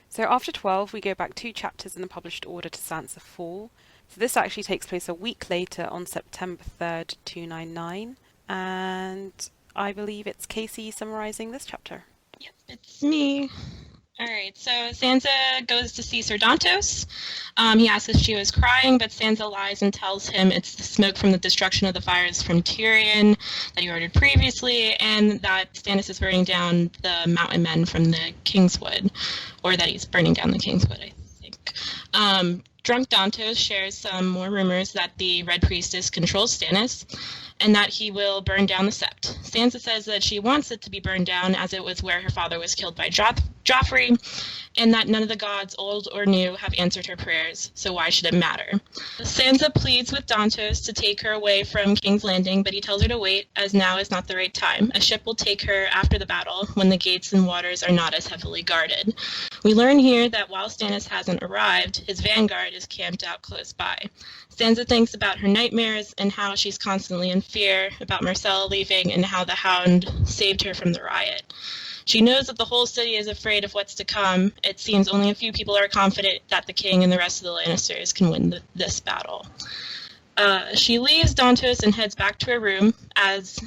S1: So after 12, we go back 2 chapters in the published order to Sansa Fall. So this actually takes place a week later on September 3rd, 299. And I believe it's Casey summarizing this chapter.
S3: Yep, it's me. All right, so Sansa goes to see Ser Dantos. He asks if she was crying, but Sansa lies and tells him it's the smoke from the destruction of the fires from Tyrion that he ordered previously, and that Stannis is burning down the mountain men from the Kingswood, or that he's burning down the Kingswood, I think. Drunk Dantos shares some more rumors that the Red Priestess controls Stannis, and that he will burn down the Sept. Sansa says that she wants it to be burned down, as it was where her father was killed by Joffrey, and that none of the gods, old or new, have answered her prayers, so why should it matter? Sansa pleads with Dantos to take her away from King's Landing, but he tells her to wait, as now is not the right time. A ship will take her after the battle, when the gates and waters are not as heavily guarded. We learn here that while Stannis hasn't arrived, his vanguard is camped out close by. Sansa thinks about her nightmares and how she's constantly in fear, about Myrcella leaving and how the Hound saved her from the riot. She knows that the whole city is afraid of what's to come. It seems only a few people are confident that the king and the rest of the Lannisters can win this battle. She leaves Dantos and heads back to her room. As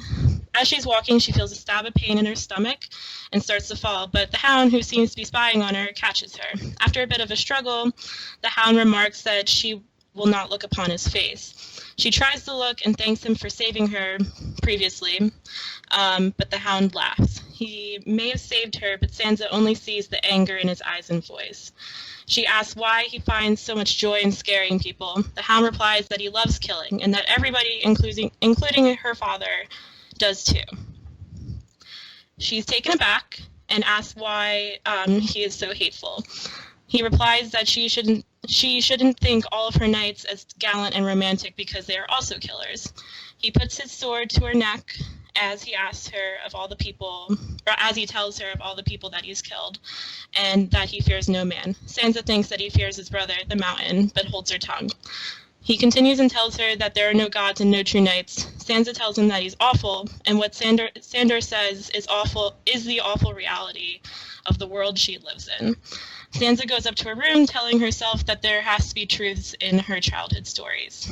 S3: she's walking, she feels a stab of pain in her stomach and starts to fall, but the Hound, who seems to be spying on her, catches her. After a bit of a struggle, the Hound remarks that she will not look upon his face. She tries to look and thanks him for saving her previously, but the Hound laughs. He may have saved her, but Sansa only sees the anger in his eyes and voice. She asks why he finds so much joy in scaring people. The Hound replies that he loves killing, and that everybody, including her father, does too. She's taken aback and asks why he is so hateful. He replies that she shouldn't think all of her knights as gallant and romantic because they are also killers. He puts his sword to her neck as he asks her of all the people, or as he tells her of all the people that he's killed, and that he fears no man. Sansa thinks that he fears his brother, the Mountain, but holds her tongue. He continues and tells her that there are no gods and no true knights. Sansa tells him that he's awful, and what Sandor says is the awful reality of the world she lives in. Sansa goes up to her room, telling herself that there has to be truths in her childhood stories.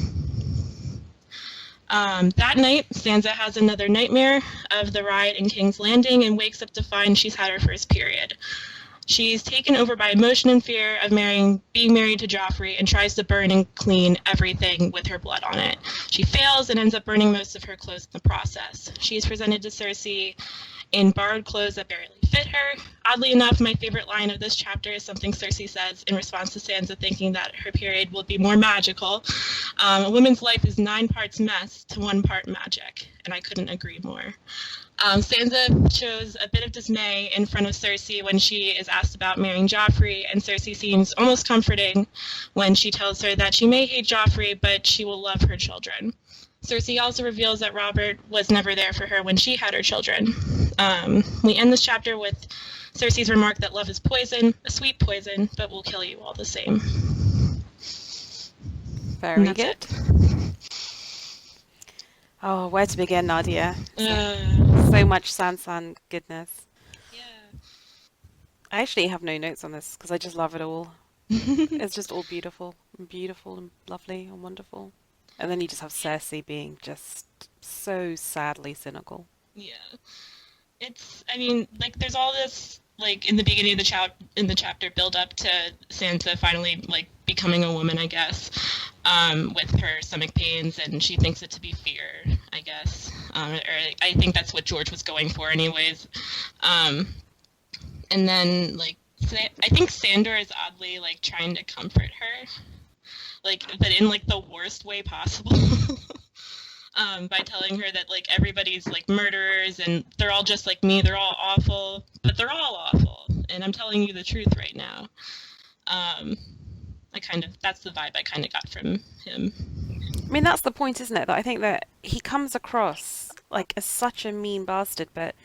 S3: That night, Sansa has another nightmare of the riot in King's Landing and wakes up to find she's had her first period. She's taken over by emotion and fear of being married to Joffrey and tries to burn and clean everything with her blood on it. She fails and ends up burning most of her clothes in the process. She's presented to Cersei in borrowed clothes that barely fit her. Oddly enough, my favorite line of this chapter is something Cersei says in response to Sansa thinking that her period will be more magical. A woman's life is 9 parts mess to 1 part magic, and I couldn't agree more. Sansa shows a bit of dismay in front of Cersei when she is asked about marrying Joffrey, and Cersei seems almost comforting when she tells her that she may hate Joffrey, but she will love her children. Cersei also reveals that Robert was never there for her when she had her children. We end this chapter with Cersei's remark that love is poison, a sweet poison, but will kill you all the same.
S1: Very good. Oh, where to begin, Nadia? So much Sansan goodness.
S3: Yeah.
S1: I actually have no notes on this because I just love it all. It's just all beautiful and lovely and wonderful. And then you just have Cersei being just so sadly cynical.
S3: Yeah. There's all this, in the beginning of the chapter build up to Sansa finally, becoming a woman, I guess, with her stomach pains, and she thinks it to be fear, I guess. Or I think that's what George was going for anyways. And then, I think Sandor is oddly, trying to comfort her. But in, the worst way possible. By telling her that, everybody's, murderers, and they're all just like me, they're all awful, but they're all awful. and I'm telling you the truth right now. That's the vibe I kind of got from him.
S1: I mean, that's the point, isn't it? That I think that he comes across like as such a mean bastard, but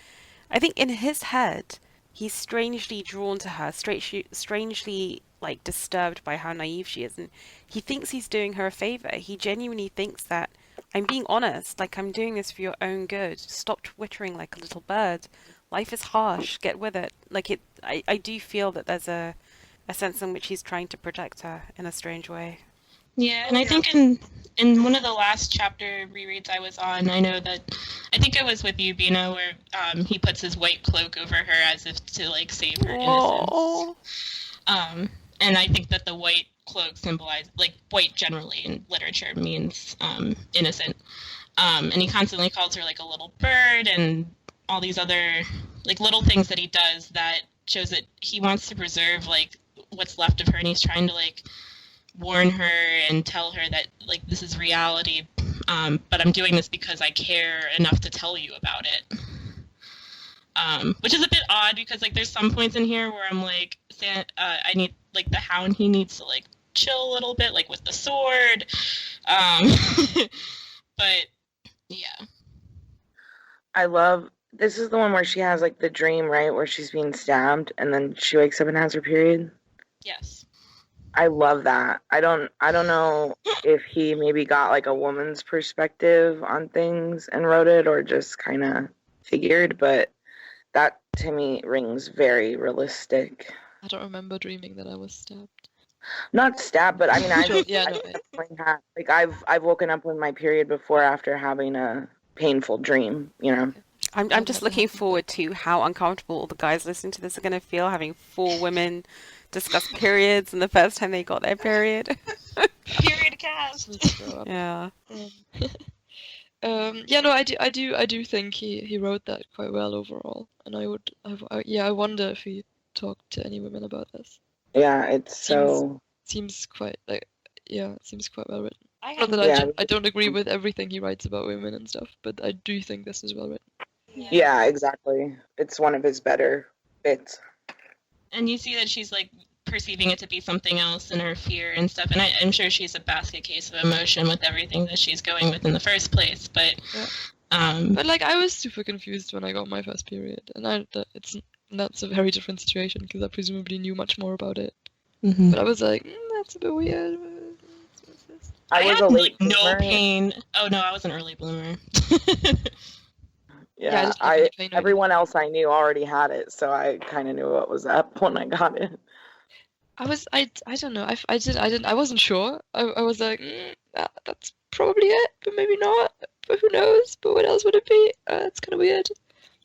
S1: I think in his head, he's strangely drawn to her, strangely like disturbed by how naive she is, and he thinks he's doing her a favor. He genuinely thinks that I'm being honest, like I'm doing this for your own good. Stop twittering like a little bird. Life is harsh. Get with it. Like it, I do feel that there's a sense in which he's trying to protect her in a strange way.
S3: Yeah, and I think in one of the last chapter rereads I was on, I think it was with you, Bina, where he puts his white cloak over her as if to like save her innocence. And I think that the white cloak symbolizes, like white generally in literature means innocent. And he constantly calls her like a little bird and all these other like little things that he does that shows that he wants to preserve like what's left of her, and he's trying to like warn her and tell her that like this is reality, but I'm doing this because I care enough to tell you about it. Which is a bit odd because like there's some points in here where I'm like, I need like the Hound, he needs to like chill a little bit, like with the sword. But yeah,
S4: this is the one where she has like the dream, right, where she's being stabbed and then she wakes up and has her period.
S3: yes.
S4: I love that. I don't know if he maybe got like a woman's perspective on things and wrote it or just kind of figured, but that to me rings very realistic.
S2: I don't remember dreaming that I was stabbed.
S4: Not stabbed, but I mean,
S2: Like
S4: I've woken up with my period before after having a painful dream, you know.
S1: I'm just looking forward to how uncomfortable all the guys listening to this are going to feel having 4 women discuss periods and the first time they got their period.
S3: Period cast.
S1: Yeah.
S2: I do think he wrote that quite well overall, and I wonder if he talked to any women about this.
S4: Yeah, it's
S2: seems quite well written.
S3: I
S2: don't agree with everything he writes about women and stuff, but I do think this is well written.
S4: Yeah, exactly. It's one of his better bits.
S3: And you see that she's like perceiving it to be something else in her fear and stuff, and I'm sure she's a basket case of emotion with everything that she's going with in the first place, but
S2: but like I was super confused when I got my first period, and that's a very different situation because I presumably knew much more about it.
S3: Mm-hmm.
S2: But I was like, that's a bit weird.
S4: I was
S3: had
S4: a late
S3: like no
S4: bloomer.
S3: pain. Oh no, I was an early bloomer.
S4: Yeah, everyone else I knew already had it, so I kind of knew what was up when I got it.
S2: I don't know. I wasn't sure. I was like, that's probably it, but maybe not. But who knows? But what else would it be? It's kind of weird.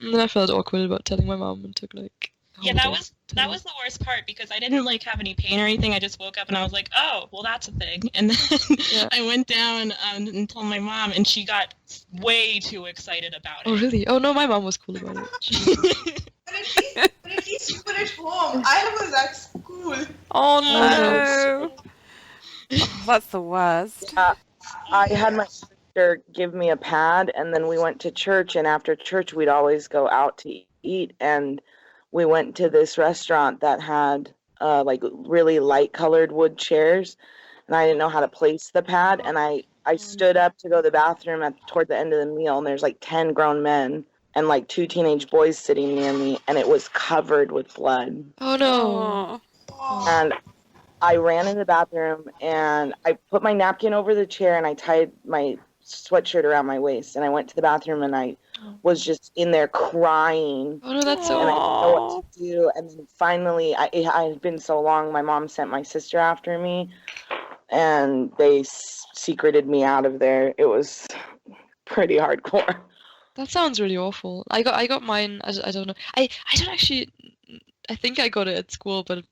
S2: And then I felt awkward about telling my mom and took like.
S3: Yeah, that was the worst part because I didn't like have any pain or anything. I just woke up and I was like, oh, well, that's a thing. And then I went down and told my mom, and she got way too excited about it.
S2: Oh really? Oh no, my mom was cool about it.
S5: But at least you were at home. I was at school.
S1: Oh no. Oh, that's the worst.
S4: I had my sister give me a pad, and then we went to church, and after church we'd always go out to eat, and we went to this restaurant that had like really light colored wood chairs, and I didn't know how to place the pad, and I stood up to go to the bathroom toward the end of the meal, and there's like 10 grown men and like 2 teenage boys sitting near me, and it was covered with blood.
S2: Oh no.
S4: And I ran in the bathroom, and I put my napkin over the chair, and I tied my sweatshirt around my waist, and I went to the bathroom, and I was just in there crying.
S2: Oh no, that's so.
S4: And I didn't know what to do. And then finally, it had been so long, my mom sent my sister after me, and they secreted me out of there. It was pretty hardcore.
S2: That sounds really awful. I got mine. I don't know. I don't actually. I think I got it at school, but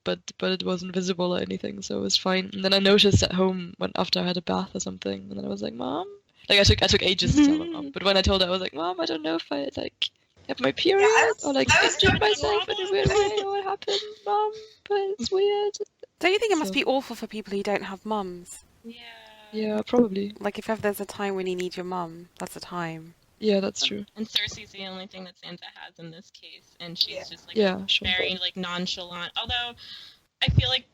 S2: it wasn't visible or anything, so it was fine. And then I noticed at home after I had a bath or something, and then I was like, Mom. Like I took ages to tell my mom, but when I told her, I was like, Mom, I don't know if I like have my period or like injured myself in a weird way or what happened, Mom. But it's weird.
S1: Don't you think it must be awful for people who don't have mums?
S3: Yeah.
S2: Yeah, probably.
S1: Like if ever there's a time when you need your mum, that's a time.
S2: Yeah, that's true.
S3: And Cersei's the only thing that Sansa has in this case, and she's just like
S2: Yeah, sure.
S3: very like nonchalant. Although I feel like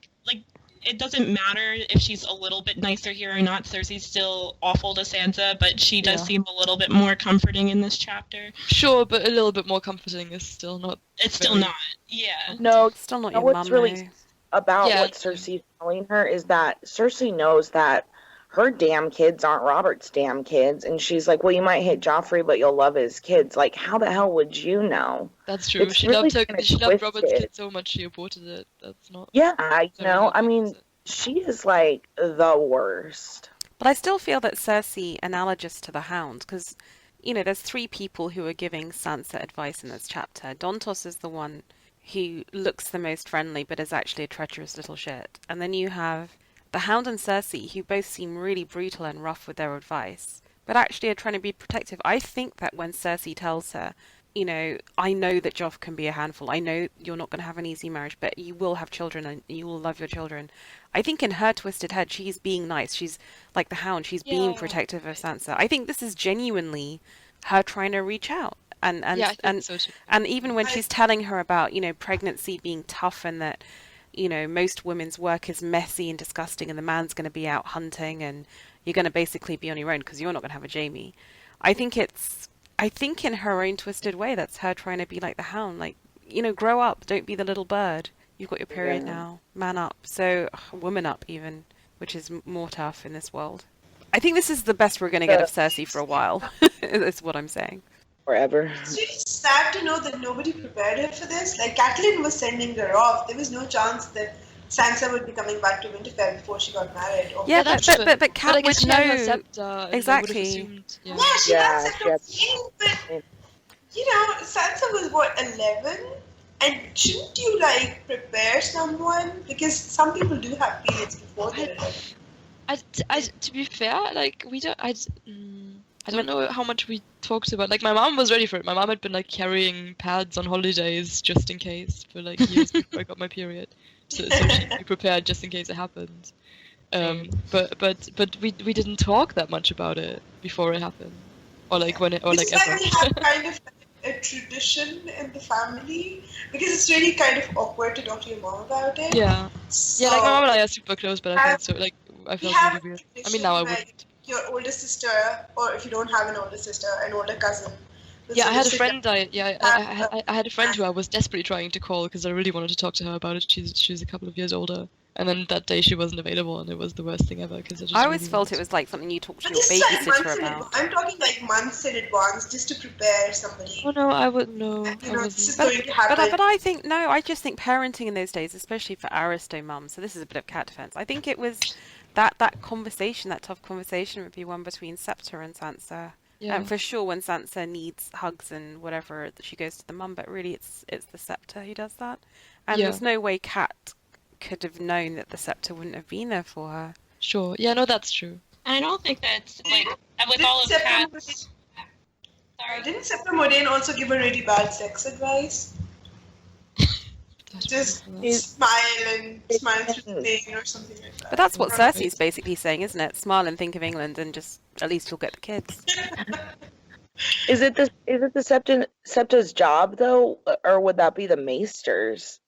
S3: it doesn't matter if she's a little bit nicer here or not. Cersei's still awful to Sansa, but she does
S2: Yeah.
S3: seem a little bit more comforting in this chapter.
S2: Sure, but a little bit more comforting is still not.
S3: It's still
S2: very-
S3: not. Yeah.
S4: No,
S1: Still not
S4: know
S1: your
S4: what's
S1: mum,
S4: really
S1: though.
S4: about
S2: Yeah,
S4: what Cersei's telling her is that Cersei knows that her damn kids aren't Robert's damn kids, and she's like, well, you might hate Joffrey, but you'll love his kids. Like, how the hell would you know?
S2: That's true.
S4: It's
S2: She
S4: really
S2: loved
S4: kinda
S2: She loved Robert's
S4: twisted.
S2: kid so much she aborted it. That's not.
S4: Yeah,
S2: very
S4: I
S2: good,
S4: mean,
S2: is it?
S4: she is like the worst.
S1: But I still feel that Cersei analogous to the Hound, because, there's 3 people who are giving Sansa advice in this chapter. Dontos is the one who looks the most friendly, but is actually a treacherous little shit. And then you have the Hound and Cersei, who both seem really brutal and rough with their advice, but actually are trying to be protective. I think that when Cersei tells her, I know that Joff can be a handful. I know you're not going to have an easy marriage, but you will have children and you will love your children. I think in her twisted head, she's being nice. She's like the Hound. She's being
S2: Yeah.
S1: protective of Sansa. I think this is genuinely her trying to reach out. And
S2: Yeah, I think so too.
S1: and even when she's telling her about, pregnancy being tough and that, most women's work is messy and disgusting and the man's going to be out hunting and you're going to basically be on your own because you're not going to have a Jaime. I think in her own twisted way, that's her trying to be like the Hound. Like, grow up. Don't be the little bird. You've got your period now. Man up. So, woman up even, which is more tough in this world. I think this is the best we're going to get of Cersei for a while. That's what I'm saying.
S4: Forever.
S5: It's really sad to know that nobody prepared her for this. Like, Catelyn was sending her off. There was no chance that Sansa would be coming back to Winterfell before she got married. Or
S1: Yeah,
S2: that's
S1: but
S2: true.
S1: Cat
S2: But I guess
S1: would
S2: she had her
S1: know.
S2: scepter, and I would've
S1: Exactly.
S2: assumed- yeah.
S5: Yeah, she
S4: Yeah,
S5: got
S4: she had-
S5: Septon, but Sansa was what, 11? And shouldn't you prepare someone? Because some people do have periods before they're 11.
S2: To be fair, we don't. I don't know how much we talked about. My mom was ready for it. My mom had been carrying pads on holidays just in case for years before I got my period, so she'd be prepared just in case it happened. But we didn't talk that much about it before it happened, or when it, or
S5: It's
S2: ever.
S5: we have kind of a tradition in the family because it's really kind of awkward to talk to your mom about it.
S2: Yeah,
S5: So
S2: my mom and I are super close, but I think so. I
S5: we
S2: felt
S5: have
S2: really
S5: a
S2: weird. I
S5: tradition
S2: mean, now I
S5: where
S2: wouldn't.
S5: your older sister, or if you don't have an older sister, an older cousin. will
S2: Yeah, I
S5: sort of
S2: had a
S5: sit
S2: friend.
S5: down.
S2: I had a friend who I was desperately trying to call because I really wanted to talk to her about it. She's a couple of years older, and then that day she wasn't available, and it was the worst thing ever because
S1: I always felt it was something you talk to
S5: But
S1: your
S5: this is
S1: babysitter
S5: months in
S1: about.
S5: advance. I'm talking months in advance just to prepare somebody.
S2: Oh no, I wouldn't know.
S5: And,
S2: I
S5: this is
S2: wasn't.
S5: going to happen.
S1: But I think no. I just think parenting in those days, especially for aristo mums. So this is a bit of cat defense. I think it was that conversation, that tough conversation, would be one between Septa and Sansa.
S2: Yeah.
S1: For sure, when Sansa needs hugs and whatever, she goes to the mum. But really, it's the Septa who does that. And
S2: Yeah.
S1: there's no way Cat could have known that the Septa wouldn't have been there for her.
S2: Sure. Yeah, no, that's true.
S3: And I don't think that's with
S5: Didn't
S3: all of
S5: Septon-
S3: Cat's. Sorry.
S5: Didn't Septa Modane also give her really bad sex advice? Just smile through the pain or something like that.
S1: But that's what
S2: Right.
S1: Cersei's basically saying, isn't it? Smile and think of England, and just at least you'll get the kids.
S4: Is it the Septa's job though, or would that be the Maester's?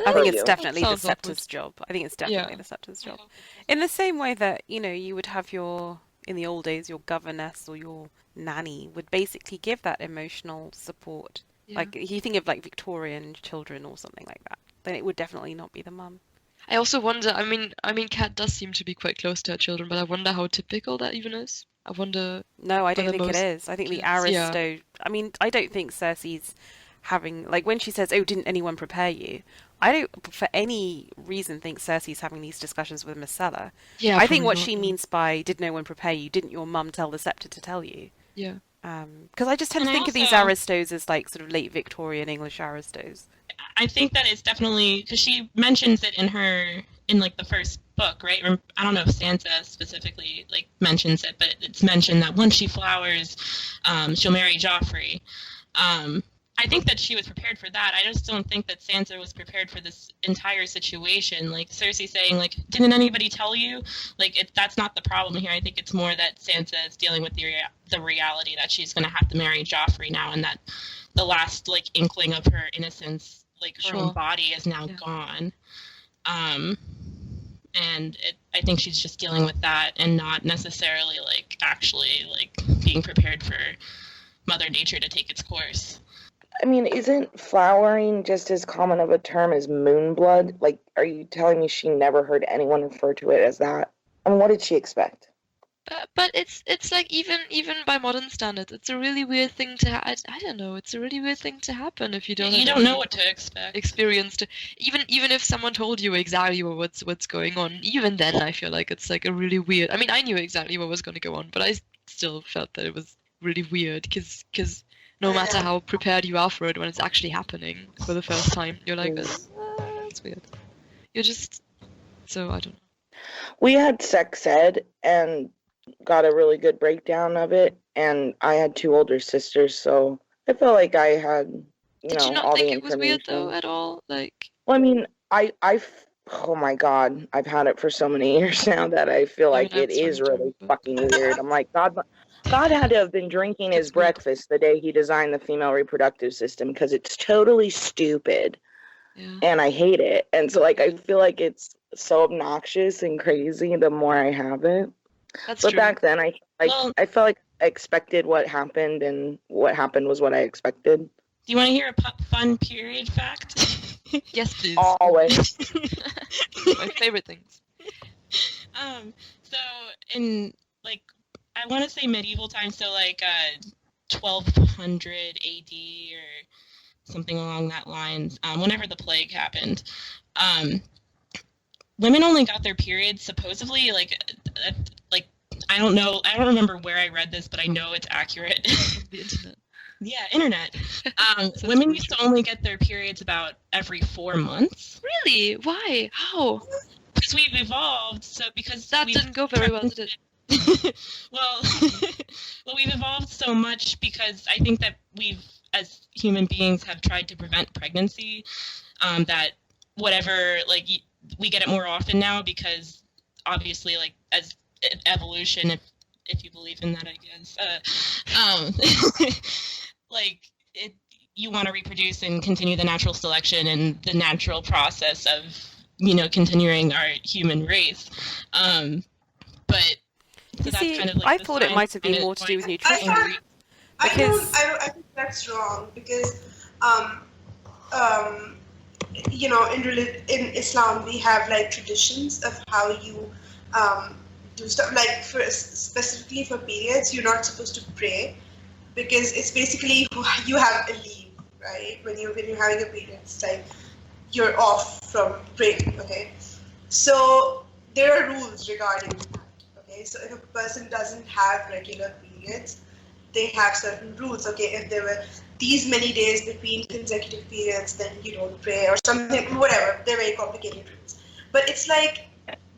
S1: I think
S4: For
S1: it's
S4: you.
S1: definitely the
S2: Sounds awkward.
S1: Septa's job. I think it's definitely
S2: Yeah.
S1: the Septa's job. In the same way that, you would have in the old days, your governess or your nanny would basically give that emotional support.
S2: Yeah.
S1: Like, if you think of Victorian children or something like that, then it would definitely not be the mum.
S2: I also wonder. I mean, Kat does seem to be quite close to her children, but I wonder how typical that even is. I wonder.
S1: No, I don't
S2: the
S1: think it
S2: most
S1: is. I think the
S2: kids, yeah.
S1: aristo. I mean, I don't think Cersei's having when she says, "Oh, didn't anyone prepare you?" I don't, for any reason, think Cersei's having these discussions with Myrcella.
S2: Yeah.
S1: I think
S2: probably
S1: what
S2: not,
S1: she
S2: no.
S1: means by "did no one prepare you?" Didn't your mum tell the Septa to tell you?
S2: Yeah.
S1: Because I just tend to
S3: And I
S1: think of these
S3: also-
S1: aristos as sort of late Victorian English aristos.
S3: I think that it's definitely because she mentions it in the first book, right? Or, I don't know if Sansa specifically mentions it, but it's mentioned that once she flowers, she'll marry Joffrey. I think that she was prepared for that. I just don't think that Sansa was prepared for this entire situation. Like Cersei saying, like, didn't anybody tell you? Like, that's not the problem here. I think it's more that Sansa is dealing with the reality that she's going to have to marry Joffrey now, and that the last, like, inkling of her innocence, like, her own body is now gone. And I think she's just dealing with that and not necessarily, like, actually, like, being prepared for Mother Nature to take its course.
S4: I mean, isn't flowering just as common of a term as moonblood? Like, are you telling me she never heard anyone refer to it as that? I mean, what did she expect?
S2: But it's like even by modern standards, it's a really weird thing to I don't know. It's a really weird thing to happen if you don't.
S3: You don't know what to expect.
S2: Experience to even if someone told you exactly what's going on, even then I feel like it's like a really weird. I mean, I knew exactly what was going to go on, but I still felt that it was really weird because no matter how prepared you are for it, when it's actually happening for the first time, you're like, that's weird. You're just so I don't know.
S4: We had sex ed and got a really good breakdown of it, and I had 2 older sisters, so I felt like I had,
S2: Did you not
S4: all
S2: think
S4: the
S2: it was
S4: information.
S2: weird though at all? Like,
S4: well, I mean, oh my God, I've had it for so many years now that I feel like it is really fucking weird. I'm like, God had to have been drinking his breakfast the day he designed the female reproductive system, because it's totally stupid.
S2: Yeah.
S4: And I hate it. And so, like, I feel like it's so obnoxious and crazy the more I have it.
S2: That's
S4: but
S2: true.
S4: back then, I felt like I expected what happened, and what happened was what I expected.
S3: Do you want to hear a fun period fact?
S2: Yes, please.
S4: Always.
S2: My favorite things.
S3: So in, like, I want to say medieval times, so like 1200 AD or something along that lines, whenever the plague happened, women only got their periods supposedly, like I don't remember where I read this, but I know it's accurate.
S2: The internet.
S3: Yeah, internet. Women used to only get their periods about every 4 months.
S2: Really? Why? How?
S3: Because we've evolved, because
S2: that didn't go very well, did it?
S3: well, we've evolved so much because I think that we've, as human beings, have tried to prevent pregnancy. That whatever, like, we get it more often now because obviously, like, as evolution, if you believe in that, I guess, like, you want to reproduce and continue the natural selection and the natural process of, continuing our human race. But so
S1: you
S3: that's
S1: see,
S3: kind of like
S1: I thought it might have been more to do with nutrition.
S5: I think that's wrong because, in Islam we have like traditions of how you do stuff. Like specifically for periods, you're not supposed to pray because it's basically you have a leave, right? When you're having a period, it's like you're off from praying. Okay, so there are rules regarding that. Okay, so if a person doesn't have regular periods, they have certain rules. Okay, if there were these many days between consecutive periods, then you don't pray or something, whatever. They're very complicated rules. But it's like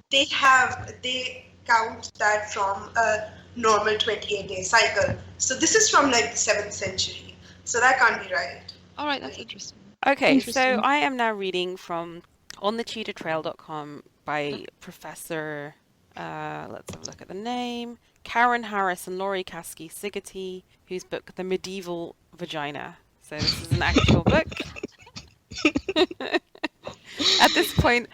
S5: they count that from a normal 28-day cycle. So this is from like the 7th century. So that can't be right.
S2: All right, that's interesting.
S1: Okay, so I am now reading from onthetudortrail.com by Professor, let's have a look at the name, Karen Harris and Laurie Caskey Sigerty, whose book, The Medieval Vagina. So this is an actual book. At this point,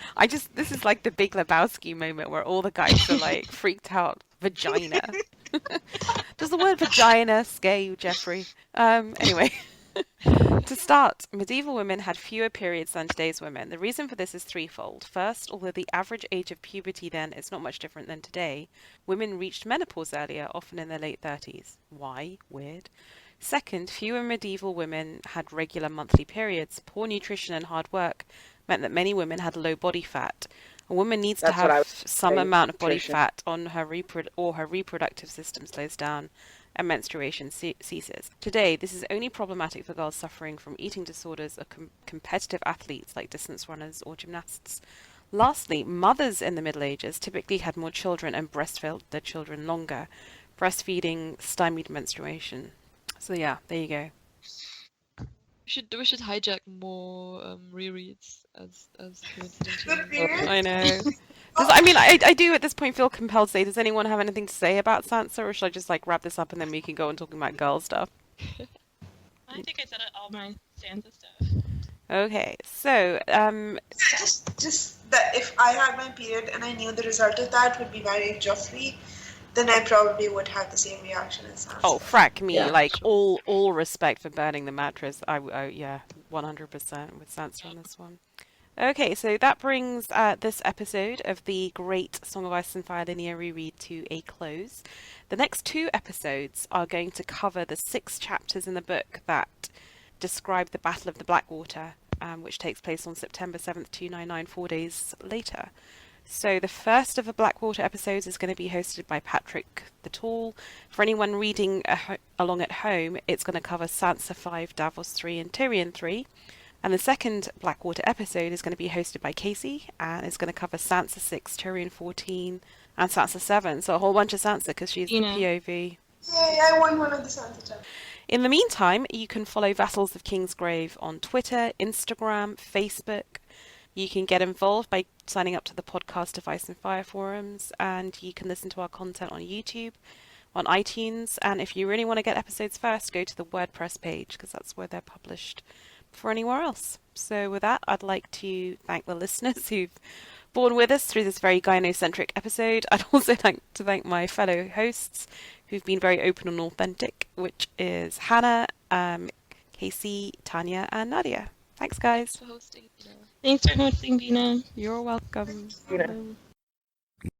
S1: this is like the Big Lebowski moment where all the guys are like freaked out. Vagina. Does the word vagina scare you, Jeffrey? Anyway. To start, medieval women had fewer periods than today's women. The reason for this is threefold. First, although the average age of puberty then is not much different than today, women reached menopause earlier, often in their late 30s. Why? Weird. Second, fewer medieval women had regular monthly periods. Poor nutrition and hard work meant that many women had low body fat. A woman needs to have some amount of body fat on her reproductive system slows down and menstruation ceases. Today, this is only problematic for girls suffering from eating disorders or competitive athletes like distance runners or gymnasts. Lastly, mothers in the Middle Ages typically had more children and breastfed their children longer. Breastfeeding stymied menstruation. So yeah, there you go.
S2: We should hijack more rereads as coincidentally.
S5: Good period.
S1: I know. I mean, I do at this point feel compelled to say, does anyone have anything to say about Sansa, or should I just like wrap this up and then we can go on talking about girl stuff?
S3: I think I said all my Sansa stuff.
S1: Okay, so
S5: Just that if I had my period and I knew the result of that would be marrying Joffrey, then I probably would have the same reaction as Sansa.
S1: oh, frack me,
S4: Yeah.
S1: like all respect for burning the mattress. Yeah, 100% with Sansa on this one. Okay, so that brings this episode of the Great Song of Ice and Fire linear reread to a close. The next 2 episodes are going to cover the 6 chapters in the book that describe the Battle of the Blackwater, which takes place on September 7th, 299, 4 days later. So the first of the Blackwater episodes is going to be hosted by Patrick the Tall. For anyone reading along at home, it's going to cover Sansa 5, Davos 3 and Tyrion 3. And the second Blackwater episode is going to be hosted by Casey, and it's going to cover Sansa 6, Tyrion 14, and Sansa 7. So a whole bunch of Sansa, because she's the POV.
S5: Yay, I won one of the Sansa chapters.
S1: In the meantime, you can follow Vassals of Kingsgrave on Twitter, Instagram, Facebook. You can get involved by signing up to the podcast of Ice and Fire forums, and you can listen to our content on YouTube, on iTunes, and if you really want to get episodes first, go to the WordPress page, because that's where they're published for anywhere else. So with that, I'd like to thank the listeners who've borne with us through this very gynocentric episode. I'd also like to thank my fellow hosts who've been very open and authentic, which is Hannah, Casey, Tanja, and Nadia. Thanks, guys.
S2: Thanks for hosting.
S3: Thanks for hosting, Dina.
S1: You're welcome.
S4: You know.